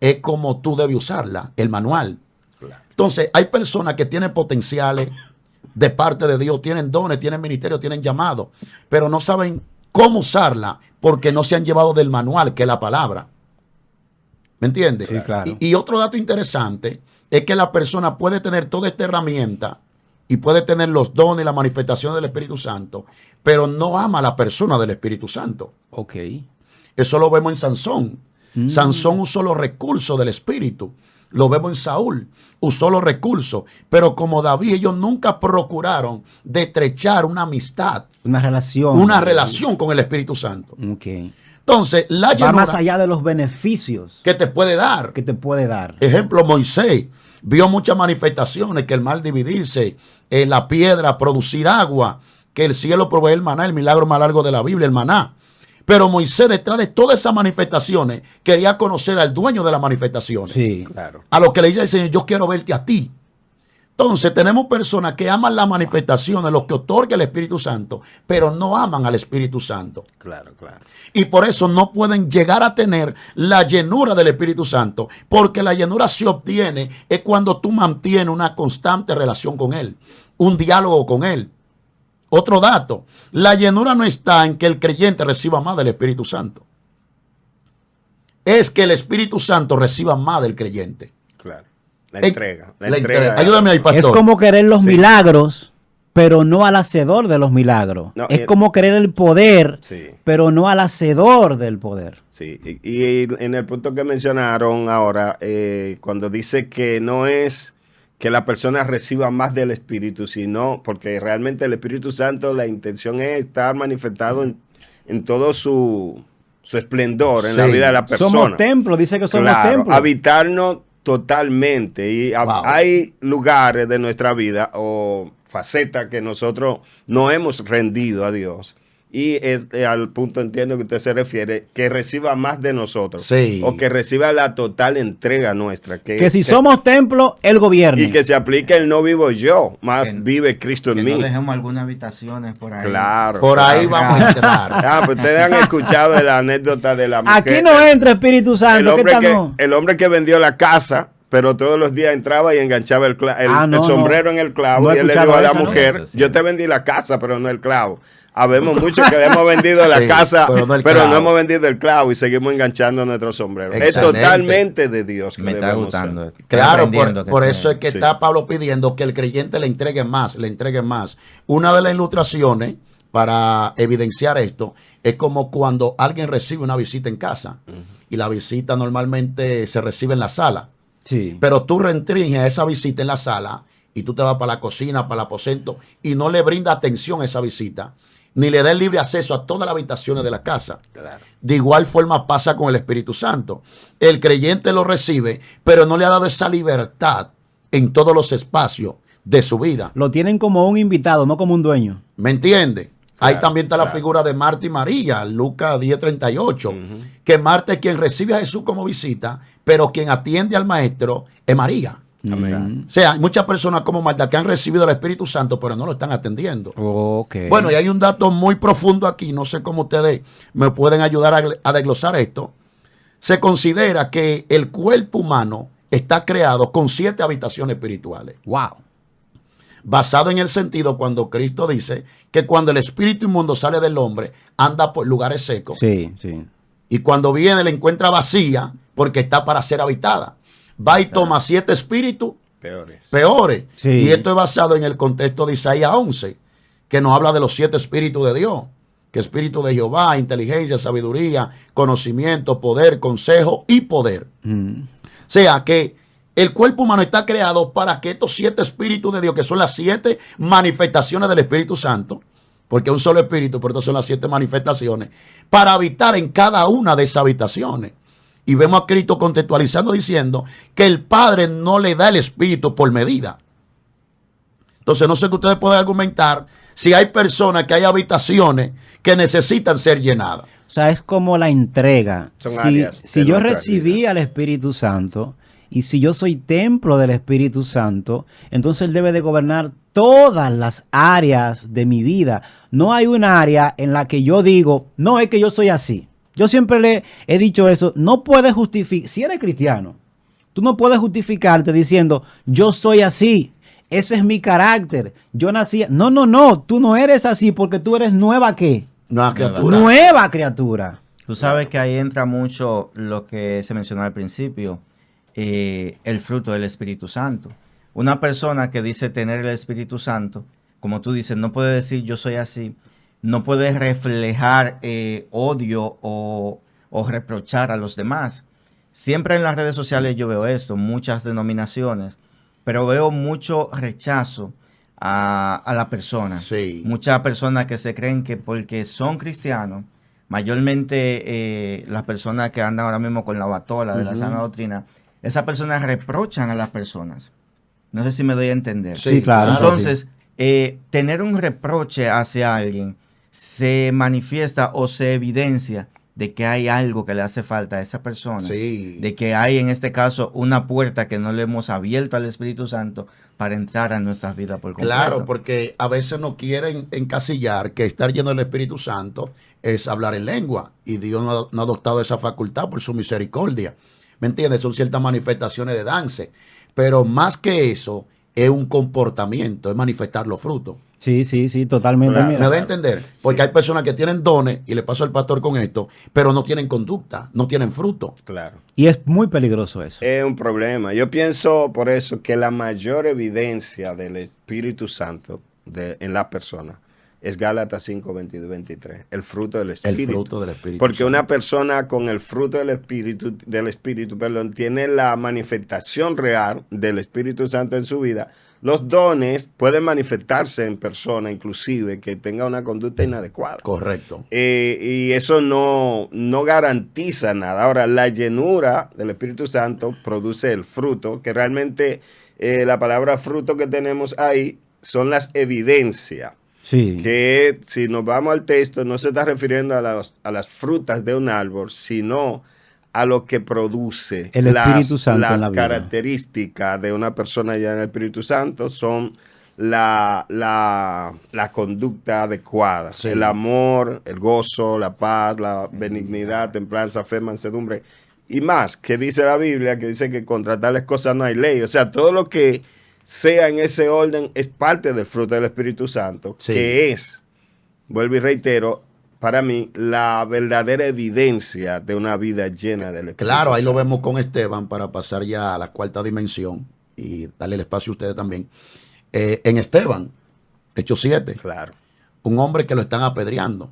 es cómo tú debes usarla, el manual. Claro. Entonces, hay personas que tienen potenciales de parte de Dios, tienen dones, tienen ministerio, tienen llamado, pero no saben cómo usarla porque no se han llevado del manual, que es la palabra. ¿Me entiendes? Sí, claro. Y otro dato interesante es que la persona puede tener toda esta herramienta y puede tener los dones y la manifestación del Espíritu Santo, pero no ama a la persona del Espíritu Santo. Ok. Eso lo vemos en Sansón. Sansón usó los recursos del Espíritu. Lo vemos en Saúl. Usó los recursos. Pero como David, ellos nunca procuraron de estrechar una amistad, Una relación. una relación con el Espíritu Santo. Ok. Entonces, la Va llenura más allá de los beneficios que te puede dar. que te puede dar. Ejemplo, Moisés vio muchas manifestaciones, que el mar dividirse, la piedra producir agua, que el cielo provee el maná, el milagro más largo de la Biblia, el maná. Pero Moisés, detrás de todas esas manifestaciones, quería conocer al dueño de las manifestaciones. Sí. Claro. A lo que le dice el Señor, yo quiero verte a ti. Entonces tenemos personas que aman las manifestaciones, los que otorga el Espíritu Santo, pero no aman al Espíritu Santo. Claro, claro. Y por eso no pueden llegar a tener la llenura del Espíritu Santo, porque la llenura se obtiene es cuando tú mantienes una constante relación con Él, un diálogo con Él. Otro dato, la llenura no está en que el creyente reciba más del Espíritu Santo. Es que el Espíritu Santo reciba más del creyente. Claro. La entrega. La entrega. Ayúdame ahí, Es pastor. como querer los Sí. milagros, pero no al hacedor de los milagros. No, es como querer el poder, Sí. pero no al hacedor del poder. Sí, y en el punto que mencionaron ahora, cuando dice que no es que la persona reciba más del Espíritu, sino porque realmente el Espíritu Santo, la intención es estar manifestado en todo su esplendor en la Sí. vida de la persona. Somos templos, dice que somos Claro, templos. habitarnos totalmente. Y Wow. hay lugares de nuestra vida o facetas que nosotros no hemos rendido a Dios. Y es al punto, entiendo que usted se refiere, que reciba más de nosotros. Sí. O que reciba la total entrega nuestra. Que si somos templo, el gobierno. Y que se aplique el no vivo yo, más Que- vive Cristo Que en no mí. dejemos algunas habitaciones por ahí. Claro. Por ahí claro. vamos a entrar. Ah, pues ustedes han escuchado de la anécdota de la Aquí mujer. no entra Espíritu Santo. ¿Qué tal no? El hombre que vendió la casa pero todos los días entraba y enganchaba el sombrero en el clavo, No he y él le dijo a la escuchado esa, ¿no? mujer, yo te vendí la casa, pero no el clavo. Habemos muchos que le hemos vendido la Sí, casa, pero no el pero no clavo. hemos vendido el clavo y seguimos enganchando nuestro sombrero. Es Excelente. totalmente de Dios que Me está debemos gustando. ser. Estoy Claro, aprendiendo por que eso es que sí. está Pablo pidiendo que el creyente le entregue más, le entregue más. Una de las ilustraciones para evidenciar esto es como cuando alguien recibe una visita en casa y la visita normalmente se recibe en la sala, Sí. pero tú restringes esa visita en la sala y tú te vas para la cocina, para el aposento y no le brinda atención a esa visita, ni le da el libre acceso a todas las habitaciones de la casa. Claro. De igual forma pasa con el Espíritu Santo. El creyente lo recibe, pero no le ha dado esa libertad en todos los espacios de su vida. Lo tienen como un invitado, no como un dueño. ¿Me entiende? Ahí Claro, también está la claro. figura de Marta y María, Lucas 10:38, que Marta es quien recibe a Jesús como visita, pero quien atiende al maestro es María. Amén. O sea, hay muchas personas como Marta que han recibido el Espíritu Santo, pero no lo están atendiendo. Ok. Bueno, y hay un dato muy profundo aquí, no sé cómo ustedes me pueden ayudar a desglosar esto. Se considera que el cuerpo humano está creado con 7 habitaciones espirituales, Wow. basado en el sentido cuando Cristo dice que cuando el espíritu inmundo sale del hombre, anda por lugares secos. Sí, sí. Y cuando viene la encuentra vacía porque está para ser habitada. Va y toma 7 espíritus peores. Sí. Y esto es basado en el contexto de Isaías 11, que nos habla de los 7 espíritus de Dios, que espíritu de Jehová, inteligencia, sabiduría, conocimiento, poder, consejo y poder. Mm. O sea que el cuerpo humano está creado para que estos 7 espíritus de Dios, que son las 7 manifestaciones del Espíritu Santo, porque es un solo espíritu, pero estas son las 7 manifestaciones, para habitar en cada una de esas habitaciones. Y vemos a Cristo contextualizando diciendo que el Padre no le da el Espíritu por medida. Entonces no sé que ustedes pueden argumentar si hay personas que hay habitaciones que necesitan ser llenadas. O sea, es como la entrega. Son Si, áreas si de yo nuestra recibí vida. al Espíritu Santo y si yo soy templo del Espíritu Santo, entonces Él debe de gobernar todas las áreas de mi vida. No hay un área en la que yo digo, no, es que yo soy así. Yo siempre le he dicho eso, no puedes justificar, si eres cristiano, tú no puedes justificarte diciendo, yo soy así, ese es mi carácter, yo nací, no, tú no eres así porque tú eres nueva ¿qué? Nueva criatura. Nueva criatura. Tú sabes que ahí entra mucho lo que se mencionó al principio, el fruto del Espíritu Santo. Una persona que dice tener el Espíritu Santo, como tú dices, no puede decir yo soy así, no puede reflejar odio o reprochar a los demás. Siempre en las redes sociales yo veo esto, muchas denominaciones, pero veo mucho rechazo a la persona. Sí. Muchas personas que se creen que porque son cristianos, mayormente las personas que andan ahora mismo con la batola de la sana doctrina, esas personas reprochan a las personas. No sé si me doy a entender. Sí, claro. Entonces, tener un reproche hacia alguien se manifiesta o se evidencia de que hay algo que le hace falta a esa persona. Sí. De que hay en este caso una puerta que no le hemos abierto al Espíritu Santo para entrar a nuestras vidas por completo. Claro, porque a veces no quieren encasillar que estar lleno del Espíritu Santo es hablar en lengua. Y Dios no ha adoptado esa facultad por su misericordia. ¿Me entiendes? Son ciertas manifestaciones de dance. Pero más que eso, es un comportamiento, es manifestar los frutos. Sí, totalmente. Claro. Mira. ¿Me da a entender? Porque hay personas que tienen dones, y le paso al pastor con esto, pero no tienen conducta, no tienen fruto. Claro. Y es muy peligroso eso. Es un problema. Yo pienso por eso que la mayor evidencia del Espíritu Santo en las personas es Gálatas 5, 22 y 23. El fruto del Espíritu. El fruto del Espíritu Porque Santo. una persona con el fruto del Espíritu, tiene la manifestación real del Espíritu Santo en su vida. Los dones pueden manifestarse en persona, inclusive, que tenga una conducta inadecuada. Correcto. Y eso no garantiza nada. Ahora, la llenura del Espíritu Santo produce el fruto, que realmente la palabra fruto que tenemos ahí son las evidencias. Sí. Que si nos vamos al texto, no se está refiriendo a las frutas de un árbol, sino a lo que produce. El Espíritu Santo las en la vida. características de una persona ya en el Espíritu Santo son la conducta adecuada. Sí. El amor, el gozo, la paz, la benignidad, templanza, fe, mansedumbre. y más, que dice la Biblia, que dice que contra tales cosas no hay ley. O sea, todo lo que sea en ese orden es parte del fruto del Espíritu Santo, Sí. que es, vuelvo y reitero, para mí, la verdadera evidencia de una vida llena del Espíritu Claro, ahí lo Santo. vemos con Esteban para pasar ya a la cuarta dimensión y darle el espacio a ustedes también. En Esteban, Hechos 7, Claro. un hombre que lo están apedreando,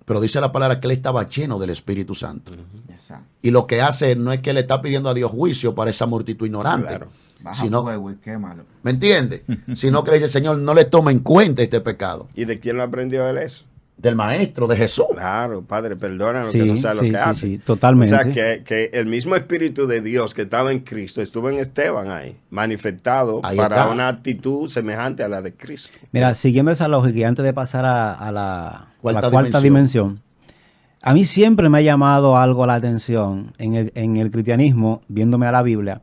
pero dice la palabra que él estaba lleno del Espíritu Santo. Exacto. Y lo que hace no es que le está pidiendo a Dios juicio para esa multitud ignorante, Claro. Baja sino, fuego y quémalo. ¿me entiende? Sino que le dice, Señor, no le toma en cuenta este pecado. ¿Y de quién lo aprendió él eso? Del Maestro, de Jesús. Claro, Padre, perdónanos Sí, que no sabe sí, lo que sí, hace. sí, totalmente. O sea, que el mismo Espíritu de Dios que estaba en Cristo estuvo en Esteban ahí, manifestado Ahí para está. una actitud semejante a la de Cristo. Mira, siguiendo esa lógica y antes de pasar a la Cuarta cuarta dimensión. dimensión, a mí siempre me ha llamado algo la atención en el cristianismo, viéndome a la Biblia.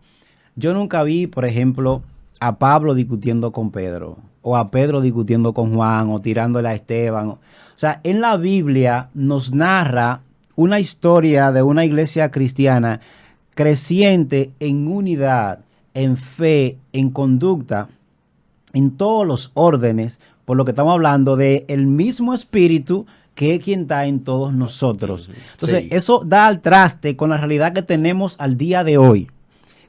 Yo nunca vi, por ejemplo, a Pablo discutiendo con Pedro, o a Pedro discutiendo con Juan, o tirándole a Esteban. O sea, en la Biblia nos narra una historia de una iglesia cristiana creciente en unidad, en fe, en conducta, en todos los órdenes, por lo que estamos hablando de el mismo espíritu que es quien está en todos nosotros. Entonces, Sí. eso da al traste con la realidad que tenemos al día de hoy,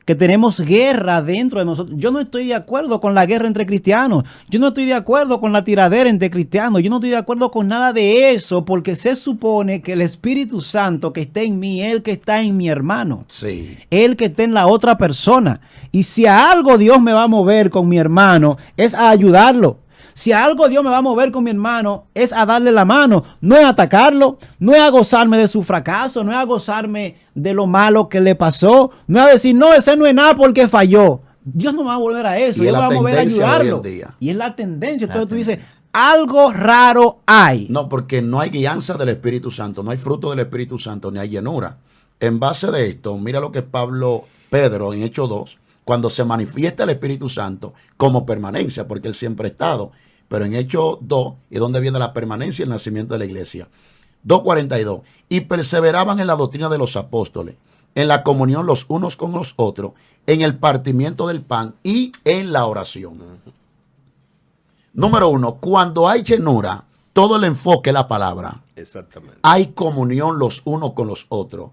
que tenemos guerra dentro de nosotros. Yo no estoy de acuerdo con la guerra entre cristianos, yo no estoy de acuerdo con la tiradera entre cristianos, yo no estoy de acuerdo con nada de eso, porque se supone que el Espíritu Santo que está en mí, el que está en mi hermano, Sí. el que esté en la otra persona. Y si a algo Dios me va a mover con mi hermano, es a ayudarlo. Si a algo Dios me va a mover con mi hermano, es a darle la mano, no es a atacarlo, no es a gozarme de su fracaso, no es a gozarme de lo malo que le pasó, no es a decir, no, ese no es nada porque falló. Dios no me va a volver a eso, Y es Dios me la va a mover a tendencia de hoy en ayudarlo. día. Y es la tendencia. La Entonces tú dices, tendencia. algo raro hay. No, porque no hay guianza del Espíritu Santo, no hay fruto del Espíritu Santo, ni hay llenura. En base de esto, mira lo que Pedro en Hechos 2, cuando se manifiesta el Espíritu Santo como permanencia, porque él siempre ha estado. Pero en Hechos 2 es donde viene la permanencia y el nacimiento de la iglesia. 2:42. Y perseveraban en la doctrina de los apóstoles, en la comunión los unos con los otros, en el partimiento del pan y en la oración. Número 1, cuando hay llenura, todo el enfoque es la palabra. Exactamente. Hay comunión los unos con los otros.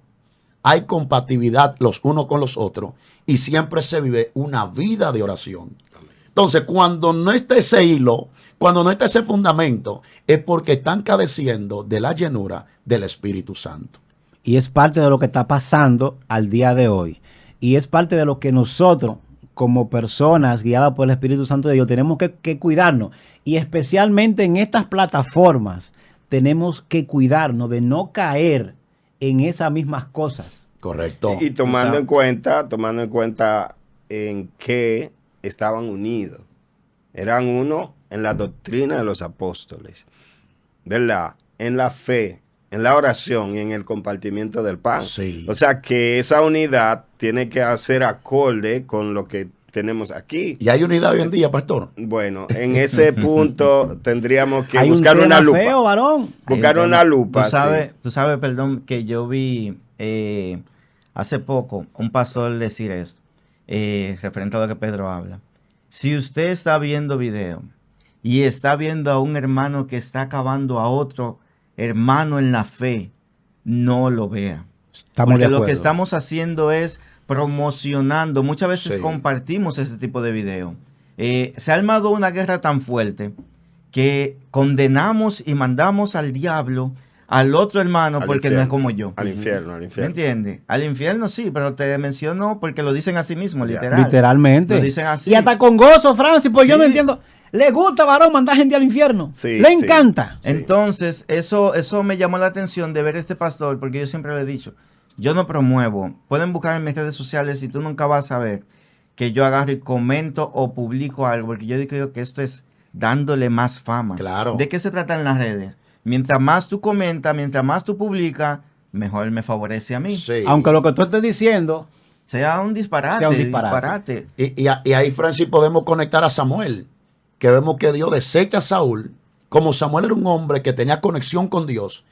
Hay compatibilidad los unos con los otros. Y siempre se vive una vida de oración. Entonces, cuando no está ese hilo, cuando no está ese fundamento, es porque están careciendo de la llenura del Espíritu Santo. Y es parte de lo que está pasando al día de hoy. Y es parte de lo que nosotros, como personas guiadas por el Espíritu Santo de Dios, tenemos que cuidarnos. Y especialmente en estas plataformas, tenemos que cuidarnos de no caer en esas mismas cosas. Correcto. Y tomando O sea, en cuenta en qué estaban unidos. Eran uno en la doctrina de los apóstoles, ¿verdad? En la fe, en la oración y en el compartimiento del pan. Sí. O sea que esa unidad tiene que hacer acorde con lo que tenemos aquí. ¿Y hay unidad hoy en día, pastor? Bueno, en ese punto tendríamos que hay buscar un una tema lupa. feo, varón. Buscar Hay un una tema. lupa. Tú sabes, perdón, que yo vi hace poco un pastor decir esto, referente a lo que Pedro habla. Si usted está viendo video y está viendo a un hermano que está acabando a otro hermano en la fe, no lo vea. Estamos Porque de lo que acuerdo. estamos haciendo es promocionando. Muchas veces Sí. compartimos este tipo de video. Se ha armado una guerra tan fuerte que condenamos y mandamos al diablo al otro hermano Al porque infierno. no es como yo. Al infierno, al ¿Me infierno. entiendes? Al infierno sí, pero te menciono porque lo dicen así mismo, Ya. literal. Literalmente. Lo dicen así. Y hasta con gozo, Francis, pues yo Sí. no entiendo. ¿Le gusta, varón, mandar gente al infierno? Sí, Le sí. encanta. Sí. Entonces, eso me llamó la atención de ver este pastor, porque yo siempre lo he dicho, yo no promuevo, pueden buscar en mis redes sociales y tú nunca vas a ver que yo agarro y comento o publico algo, porque yo digo que esto es dándole más fama. Claro. ¿De qué se trata en las redes? Mientras más tú comentas, mientras más tú publicas, mejor me favorece a mí. Sí. Aunque lo que tú estés diciendo, Sea un disparate. Sea un disparate. Y ahí, Francis, podemos conectar a Samuel, que vemos que Dios desecha a Saúl, como Samuel era un hombre que tenía conexión con Dios,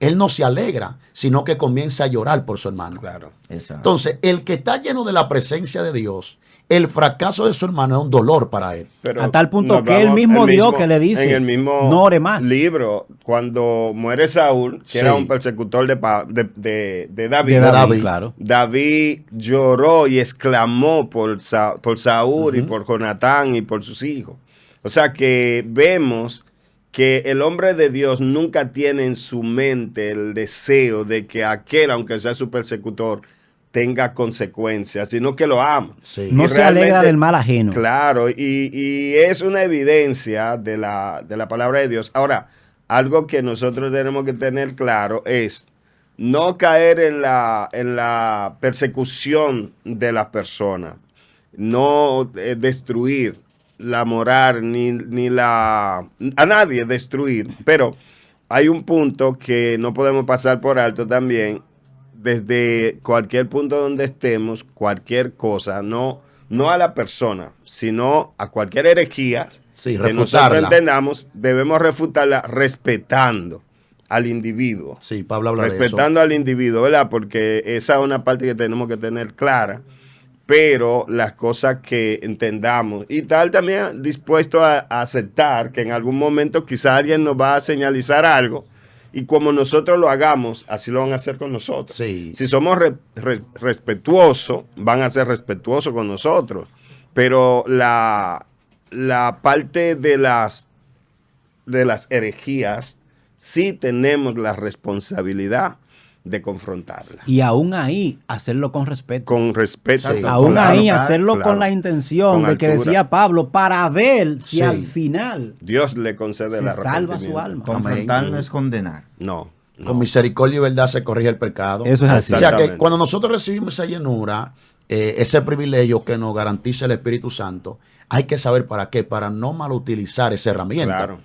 él no se alegra, sino que comienza a llorar por su hermano. Claro. Exacto. Entonces, el que está lleno de la presencia de Dios, el fracaso de su hermano es un dolor para él. Pero A tal punto nos que él vamos- mismo Dios que le dice, en el mismo no ore más. libro, cuando muere Saúl, que Sí. era un persecutor de David, De David, claro. David lloró y exclamó por Saúl y por Jonatán y por sus hijos. O sea que vemos que el hombre de Dios nunca tiene en su mente el deseo de que aquel, aunque sea su persecutor, tenga consecuencias, sino que lo ama. Sí. No Y se alegra realmente- del mal ajeno. Claro, y es una evidencia de la palabra de Dios. Ahora, algo que nosotros tenemos que tener claro es no caer en la persecución de las personas, no destruir la moral, a nadie destruir, pero hay un punto que no podemos pasar por alto también, desde cualquier punto donde estemos, cualquier cosa, no a la persona, sino a cualquier herejía Sí, que nosotros refutarla. entendamos, debemos refutarla respetando al individuo. Sí, Pablo habla de eso. Respetando al individuo, ¿verdad? Porque esa es una parte que tenemos que tener clara, pero las cosas que entendamos y tal también dispuesto a aceptar que en algún momento quizá alguien nos va a señalizar algo y como nosotros lo hagamos, así lo van a hacer con nosotros. Sí. Si somos respetuosos, van a ser respetuosos con nosotros, pero la parte de las herejías, sí tenemos la responsabilidad de confrontarla. Y aún ahí, hacerlo con respeto. Con respeto. Sí. Aún Claro, ahí, claro, hacerlo claro. con la intención Con de que altura. decía Pablo, para ver si Sí. al final Dios le concede se la salva su alma. Confrontar Amén. no es condenar. No. Con misericordia y verdad se corrige el pecado. Eso es así. O sea que Exactamente. cuando nosotros recibimos esa llenura, ese privilegio que nos garantiza el Espíritu Santo, hay que saber para qué, para no malutilizar esa herramienta. Claro.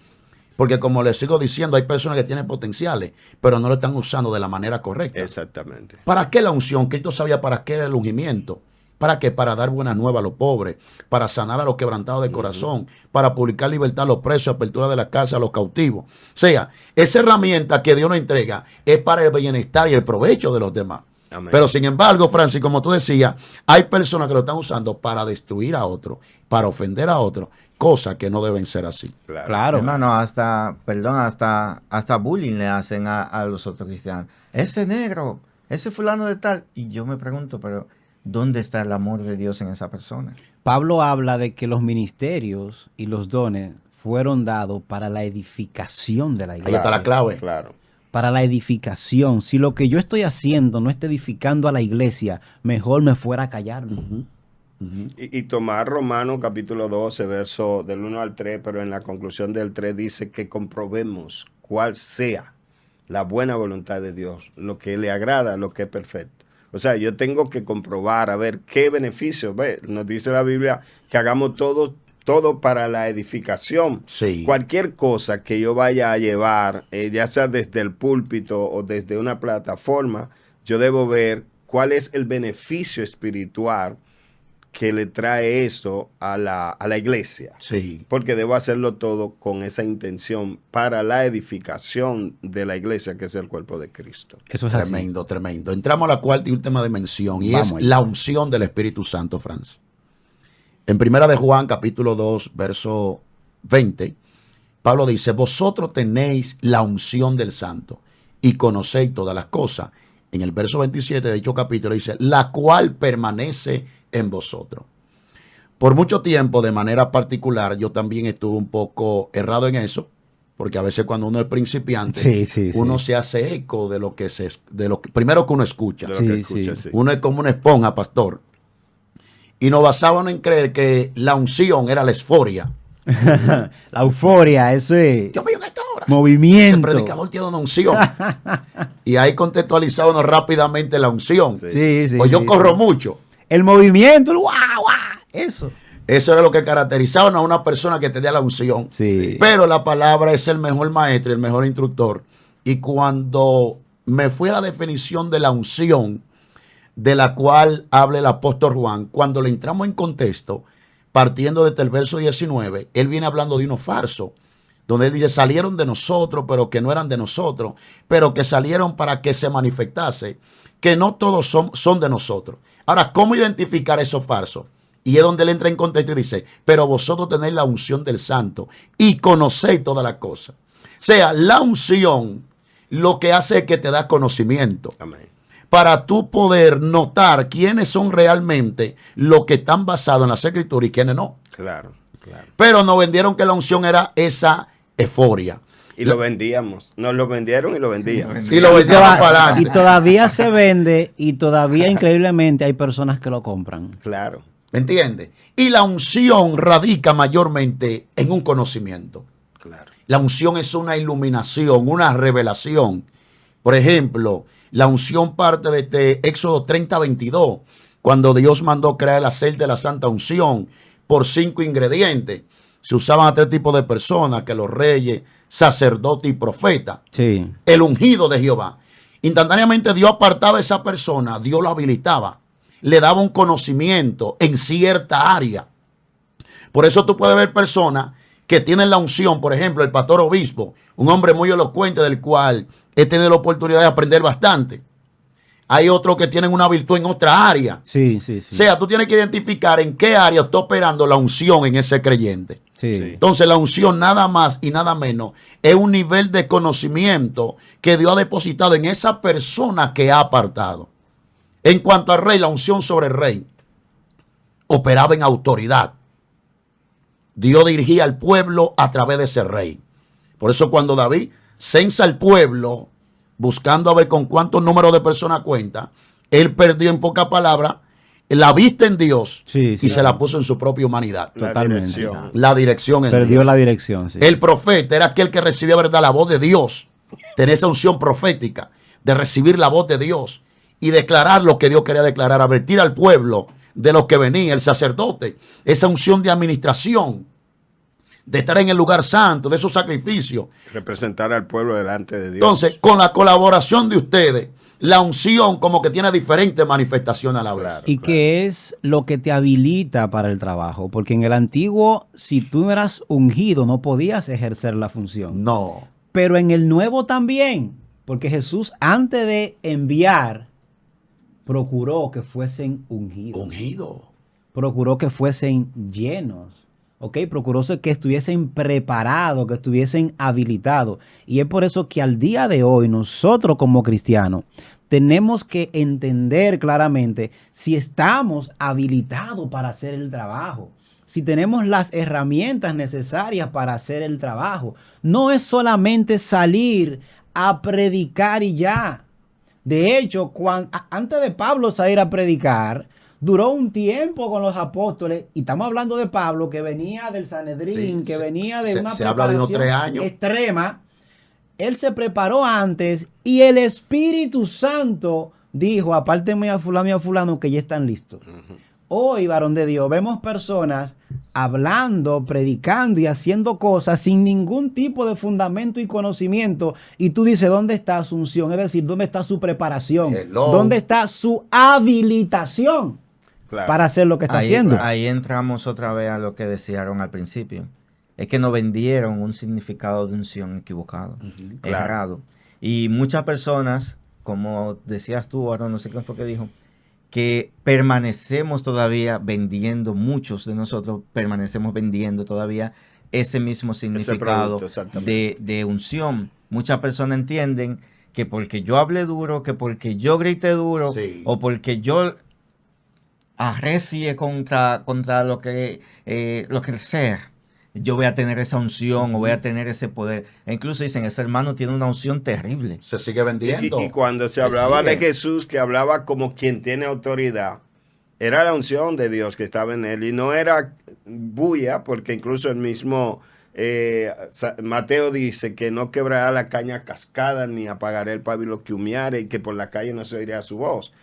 Porque como les sigo diciendo, hay personas que tienen potenciales, pero no lo están usando de la manera correcta. Exactamente. ¿Para qué la unción? Cristo sabía para qué era el ungimiento. ¿Para qué? Para dar buena nueva a los pobres, para sanar a los quebrantados de corazón, para publicar libertad a los presos, apertura de la cárcel a los cautivos. O sea, esa herramienta que Dios nos entrega es para el bienestar y el provecho de los demás. Amén. Pero sin embargo, Francis, como tú decías, hay personas que lo están usando para destruir a otro, para ofender a otro, cosas que no deben ser así. Claro. Claro. Hermano, hasta bullying le hacen a los otros cristianos. Ese negro, ese fulano de tal. Y yo me pregunto, pero ¿dónde está el amor de Dios en esa persona? Pablo habla de que los ministerios y los dones fueron dados para la edificación de la Ahí iglesia. está la clave. Claro. Para la edificación. Si lo que yo estoy haciendo no está edificando a la iglesia, mejor me fuera a callarme. Y tomar Romanos capítulo 12, verso del 1 al 3, pero en la conclusión del 3 dice que comprobemos cuál sea la buena voluntad de Dios, lo que le agrada, lo que es perfecto. O sea, yo tengo que comprobar, a ver qué beneficio. Ve, nos dice la Biblia que hagamos todo para la edificación. Sí. Cualquier cosa que yo vaya a llevar, ya sea desde el púlpito o desde una plataforma, yo debo ver cuál es el beneficio espiritual que le trae eso a la iglesia. Sí. Porque debo hacerlo todo con esa intención para la edificación de la iglesia, que es el cuerpo de Cristo. Eso es así. Tremendo, tremendo. Entramos a la cuarta y última dimensión y Vamos es allá. la unción del Espíritu Santo, Franz. En primera de Juan, capítulo 2, verso 20, Pablo dice, vosotros tenéis la unción del Santo y conocéis todas las cosas. En el verso 27 de dicho capítulo dice, la cual permanece en vosotros. Por mucho tiempo, de manera particular, yo también estuve un poco errado en eso, porque a veces cuando uno es principiante, Sí, uno sí. se hace eco de primero que uno escucha. De lo Sí, que escucha, sí. sí. Uno es como una esponja, pastor. Y nos basábamos en creer que la unción era la esforia. La euforia, ese Dios mío, ¿qué esta hora? El movimiento. predicador tiene una unción. Y ahí contextualizábamos rápidamente la unción. Sí. Sí, sí. Pues yo sí, corro sí. mucho. El movimiento, el guau, guau, eso. Eso era lo que caracterizaba a una persona que tenía la unción. Sí. Pero la palabra es el mejor maestro y el mejor instructor. Y cuando me fui a la definición de la unción, de la cual habla el apóstol Juan, cuando le entramos en contexto, partiendo desde el verso 19, él viene hablando de uno falso, donde él dice, salieron de nosotros, pero que no eran de nosotros, pero que salieron para que se manifestase, que no todos son de nosotros. Ahora, ¿cómo identificar esos falsos? Y es donde él entra en contexto y dice, pero vosotros tenéis la unción del Santo y conocéis todas las cosas. O sea, la unción lo que hace es que te da conocimiento. Amén. Para tú poder notar quiénes son realmente los que están basados en las escrituras y quiénes no. Claro, claro. Pero nos vendieron que la unción era esa euforia. Y lo vendíamos. Nos lo vendieron y lo vendíamos. Y lo vendíamos para Y adelante. todavía se vende y todavía increíblemente hay personas que lo compran. Claro. ¿Me entiendes? Y la unción radica mayormente en un conocimiento. Claro. La unción es una iluminación, una revelación. Por ejemplo, la unción parte de este Éxodo 30:22, cuando Dios mandó crear el aceite de la santa unción por 5 ingredientes. Se usaban a 3 tipos de personas, que los reyes, sacerdotes y profetas. Sí. El ungido de Jehová. Instantáneamente Dios apartaba a esa persona, Dios lo habilitaba, le daba un conocimiento en cierta área. Por eso tú puedes ver personas que tienen la unción, por ejemplo, el pastor obispo, un hombre muy elocuente del cual he tenido la oportunidad de aprender bastante. Hay otros que tienen una virtud en otra área. Sí, sí, sí. O sea, tú tienes que identificar en qué área está operando la unción en ese creyente. Sí. Entonces la unción nada más y nada menos es un nivel de conocimiento que Dios ha depositado en esa persona que ha apartado. En cuanto al rey, la unción sobre el rey operaba en autoridad. Dios dirigía al pueblo a través de ese rey. Por eso cuando David censa al pueblo buscando a ver con cuántos números de personas cuenta, él perdió en pocas palabras la vista en Dios Sí, sí, y se la puso en su propia humanidad. La Totalmente. dirección. La dirección en Perdió Dios. la dirección, sí. El profeta era aquel que recibía, ¿verdad?, la voz de Dios. Tenía esa unción profética de recibir la voz de Dios y declarar lo que Dios quería declarar, advertir al pueblo de lo que venía. El sacerdote, esa unción de administración, de estar en el lugar santo, de esos sacrificios. Representar al pueblo delante de Dios. Entonces, con la colaboración de ustedes, la unción como que tiene diferentes manifestaciones a la vez. Claro. Y que es lo que te habilita para el trabajo. Porque en el antiguo, si tú no eras ungido, no podías ejercer la función. No. Pero en el nuevo también. Porque Jesús, antes de enviar, procuró que fuesen ungidos. Ungido. Procuró que fuesen llenos. ¿Ok? Procuró que estuviesen preparados, que estuviesen habilitados. Y es por eso que al día de hoy nosotros como cristianos tenemos que entender claramente si estamos habilitados para hacer el trabajo. Si tenemos las herramientas necesarias para hacer el trabajo. No es solamente salir a predicar y ya. De hecho, antes de Pablo salir a predicar, duró un tiempo con los apóstoles, y estamos hablando de Pablo, que venía del Sanedrín, Sí, que venía de una se habla de unos preparación 3 años. extrema. Él se preparó antes y el Espíritu Santo dijo, apártenme a fulano y a fulano que ya están listos. Hoy, varón de Dios, vemos personas hablando, predicando y haciendo cosas sin ningún tipo de fundamento y conocimiento. Y tú dices, ¿dónde está su unción? Es decir, ¿dónde está su preparación? Hello. ¿Dónde está su habilitación Claro. para hacer lo que está haciendo? Ahí entramos otra vez a lo que decían al principio. Es que nos vendieron un significado de unción equivocado, Claro. errado. Y muchas personas, como decías tú, ahora no sé quién fue que dijo, que permanecemos todavía vendiendo, muchos de nosotros permanecemos vendiendo todavía ese mismo significado producto, exactamente. de unción. Muchas personas entienden que porque yo hablé duro, que porque yo grité duro, Sí. o porque yo arrecie contra lo que sea, yo voy a tener esa unción o voy a tener ese poder. E incluso dicen, ese hermano tiene una unción terrible. Se sigue vendiendo. Y cuando se Que hablaba de sigue. Jesús, que hablaba como quien tiene autoridad, era la unción de Dios que estaba en él y no era bulla, porque incluso el mismo Mateo dice que no quebrará la caña cascada ni apagará el pábilo que humeare y que por la calle no se oirá su voz.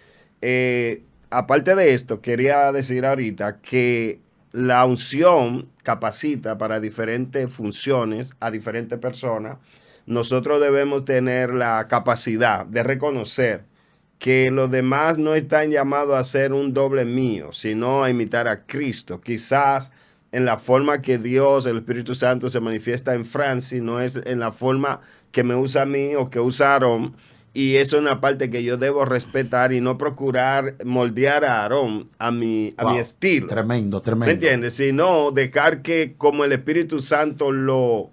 Aparte de esto, quería decir ahorita que la unción capacita para diferentes funciones a diferentes personas. Nosotros debemos tener la capacidad de reconocer que los demás no están llamados a ser un doble mío, sino a imitar a Cristo. Quizás en la forma que Dios, el Espíritu Santo, se manifiesta en Francis, no es en la forma que me usa a mí o que usa Aarón. Y eso es una parte que yo debo respetar y no procurar moldear a Aarón a mi estilo. Tremendo, tremendo. ¿Me entiendes? Sino dejar que como el Espíritu Santo lo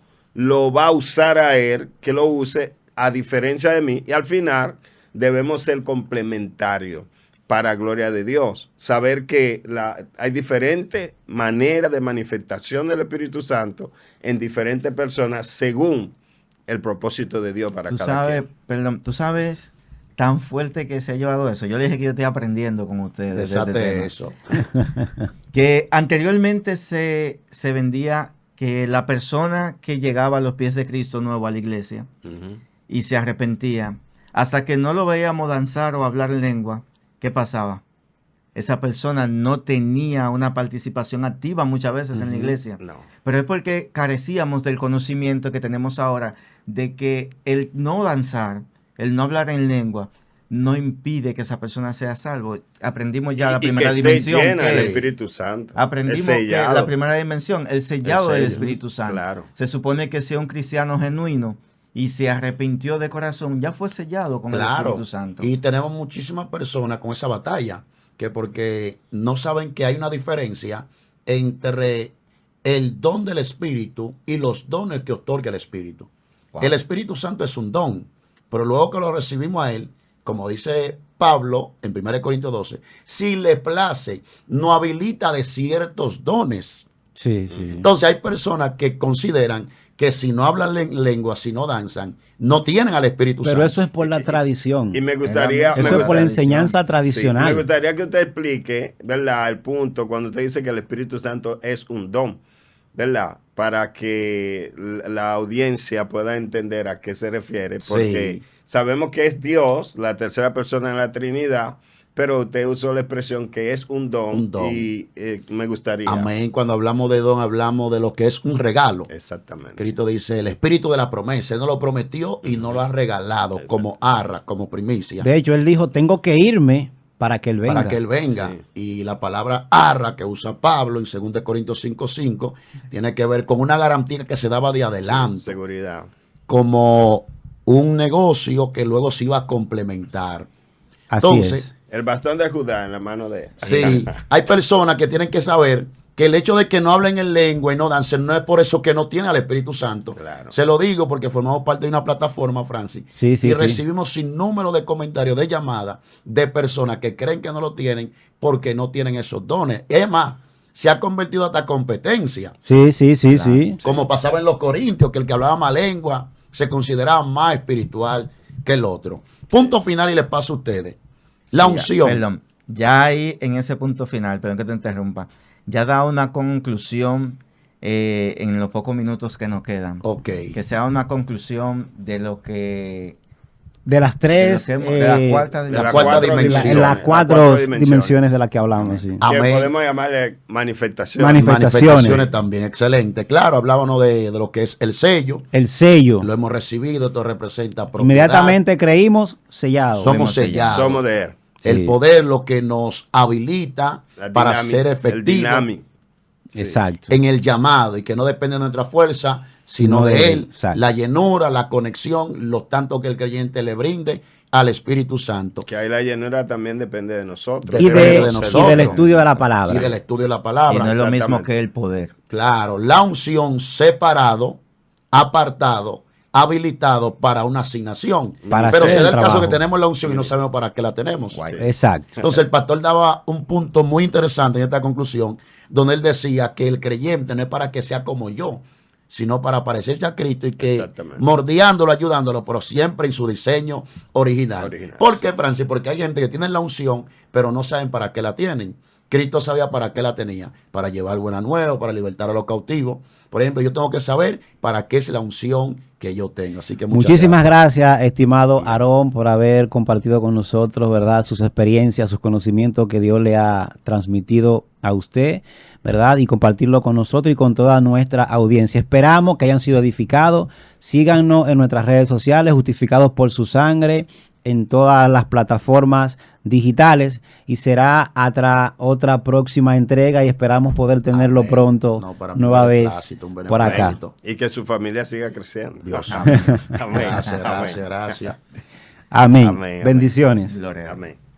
va a usar a él, que lo use a diferencia de mí. Y al final debemos ser complementarios para gloria de Dios. Saber que hay diferentes maneras de manifestación del Espíritu Santo en diferentes personas según el propósito de Dios para cada quien. Perdón, tú sabes tan fuerte que se ha llevado eso. Yo le dije que yo estoy aprendiendo con ustedes. Desate eso. Que anteriormente se vendía que la persona que llegaba a los pies de Cristo nuevo a la iglesia y se arrepentía, hasta que no lo veíamos danzar o hablar en lengua, ¿qué pasaba? Esa persona no tenía una participación activa muchas veces en la iglesia. No. Pero es porque carecíamos del conocimiento que tenemos ahora de que el no danzar, el no hablar en lengua, no impide que esa persona sea salvo. Aprendimos ya la primera dimensión. Llena del Espíritu Santo. Aprendimos que la primera dimensión, el sellado del Espíritu Santo. Claro. Se supone que sea un cristiano genuino y se arrepintió de corazón, ya fue sellado con el Espíritu Santo. Y tenemos muchísimas personas con esa batalla, que porque no saben que hay una diferencia entre el don del Espíritu y los dones que otorga el Espíritu. Wow. El Espíritu Santo es un don, pero luego que lo recibimos a él, como dice Pablo en 1 Corintios 12, si le place, no habilita de ciertos dones. Sí, sí. Entonces hay personas que consideran que si no hablan lengua, si no danzan, no tienen al Espíritu Santo. Pero eso es por la tradición. Y me gustaría... Eso es por la enseñanza tradicional. Sí, me gustaría que usted explique, ¿verdad?, el punto cuando usted dice que el Espíritu Santo es un don, ¿verdad? Para que la audiencia pueda entender a qué se refiere. Porque sabemos que es Dios, la tercera persona en la Trinidad, pero usted usó la expresión que es un don. Un don. Y me gustaría... Amén. Cuando hablamos de don, hablamos de lo que es un regalo. Exactamente. Cristo dice, el espíritu de la promesa. Él no lo prometió y no lo ha regalado como arra, como primicia. De hecho, él dijo, tengo que irme para que él venga. Para que él venga. Sí. Y la palabra arra que usa Pablo en 2 Corintios 5:5 tiene que ver con una garantía que se daba de adelante. Sí, seguridad. Como un negocio que luego se iba a complementar. Así Entonces, es. El bastón de Judá en la mano de él. Sí, hay personas que tienen que saber que el hecho de que no hablen en lengua y no dancen no es por eso que no tienen al Espíritu Santo. Claro. Se lo digo porque formamos parte de una plataforma, Francis, y recibimos sin número de comentarios, de llamadas de personas que creen que no lo tienen porque no tienen esos dones. Es más, se ha convertido hasta competencia. Sí, sí, sí, sí. Como pasaba en los Corintios, que el que hablaba más lengua se consideraba más espiritual que el otro. Punto final y les paso a ustedes. La unción. Perdón, ya ahí en ese punto final, perdón que te interrumpa, ya da una conclusión en los pocos minutos que nos quedan. Ok. Que sea una conclusión de lo que... De las tres... de la cuarta dimensión. Las cuatro dimensiones de las que hablamos. Sí. Que podemos llamarle manifestaciones. Manifestaciones también, excelente. Claro, hablábamos de lo que es el sello. El sello. Lo hemos recibido, esto representa propiedad. Inmediatamente creímos sellados. Somos sellados. Somos de él. El poder, lo que nos habilita para ser efectivos. Exacto. En el llamado y que no depende de nuestra fuerza, sino de él. Exacto. La llenura, la conexión, lo tanto que el creyente le brinde al Espíritu Santo. Que ahí la llenura también depende de nosotros. Y del estudio de la palabra. Y del estudio de la palabra. Y no es lo mismo que el poder. Claro, la unción separado, apartado, habilitado para una asignación. Pero se da el caso que tenemos la unción y no sabemos para qué la tenemos. Exacto. Entonces el pastor daba un punto muy interesante en esta conclusión, donde él decía que el creyente no es para que sea como yo, sino para parecerse a Cristo y que mordiándolo, ayudándolo, pero siempre en su diseño original. ¿Por qué, Francis? Porque hay gente que tiene la unción, pero no saben para qué la tienen. Cristo sabía para qué la tenía, para llevar buena nueva, para libertar a los cautivos. Por ejemplo, yo tengo que saber para qué es la unción que yo tengo. Así que muchísimas gracias, estimado Aarón, por haber compartido con nosotros, ¿verdad?, sus experiencias, sus conocimientos que Dios le ha transmitido a usted, ¿verdad?, y compartirlo con nosotros y con toda nuestra audiencia. Esperamos que hayan sido edificados. Síganos en nuestras redes sociales, Justificados por su Sangre, en todas las plataformas digitales y será otra próxima entrega y esperamos poder tenerlo Amén. pronto No, para mí nueva un vez beneplácito, un por acá. beneplácito. Y que su familia siga creciendo. Dios Amén. mío. Amén. Gracias, Amén. gracias, gracias. Amén. Amén. Bendiciones. Gloria a Dios. Amén.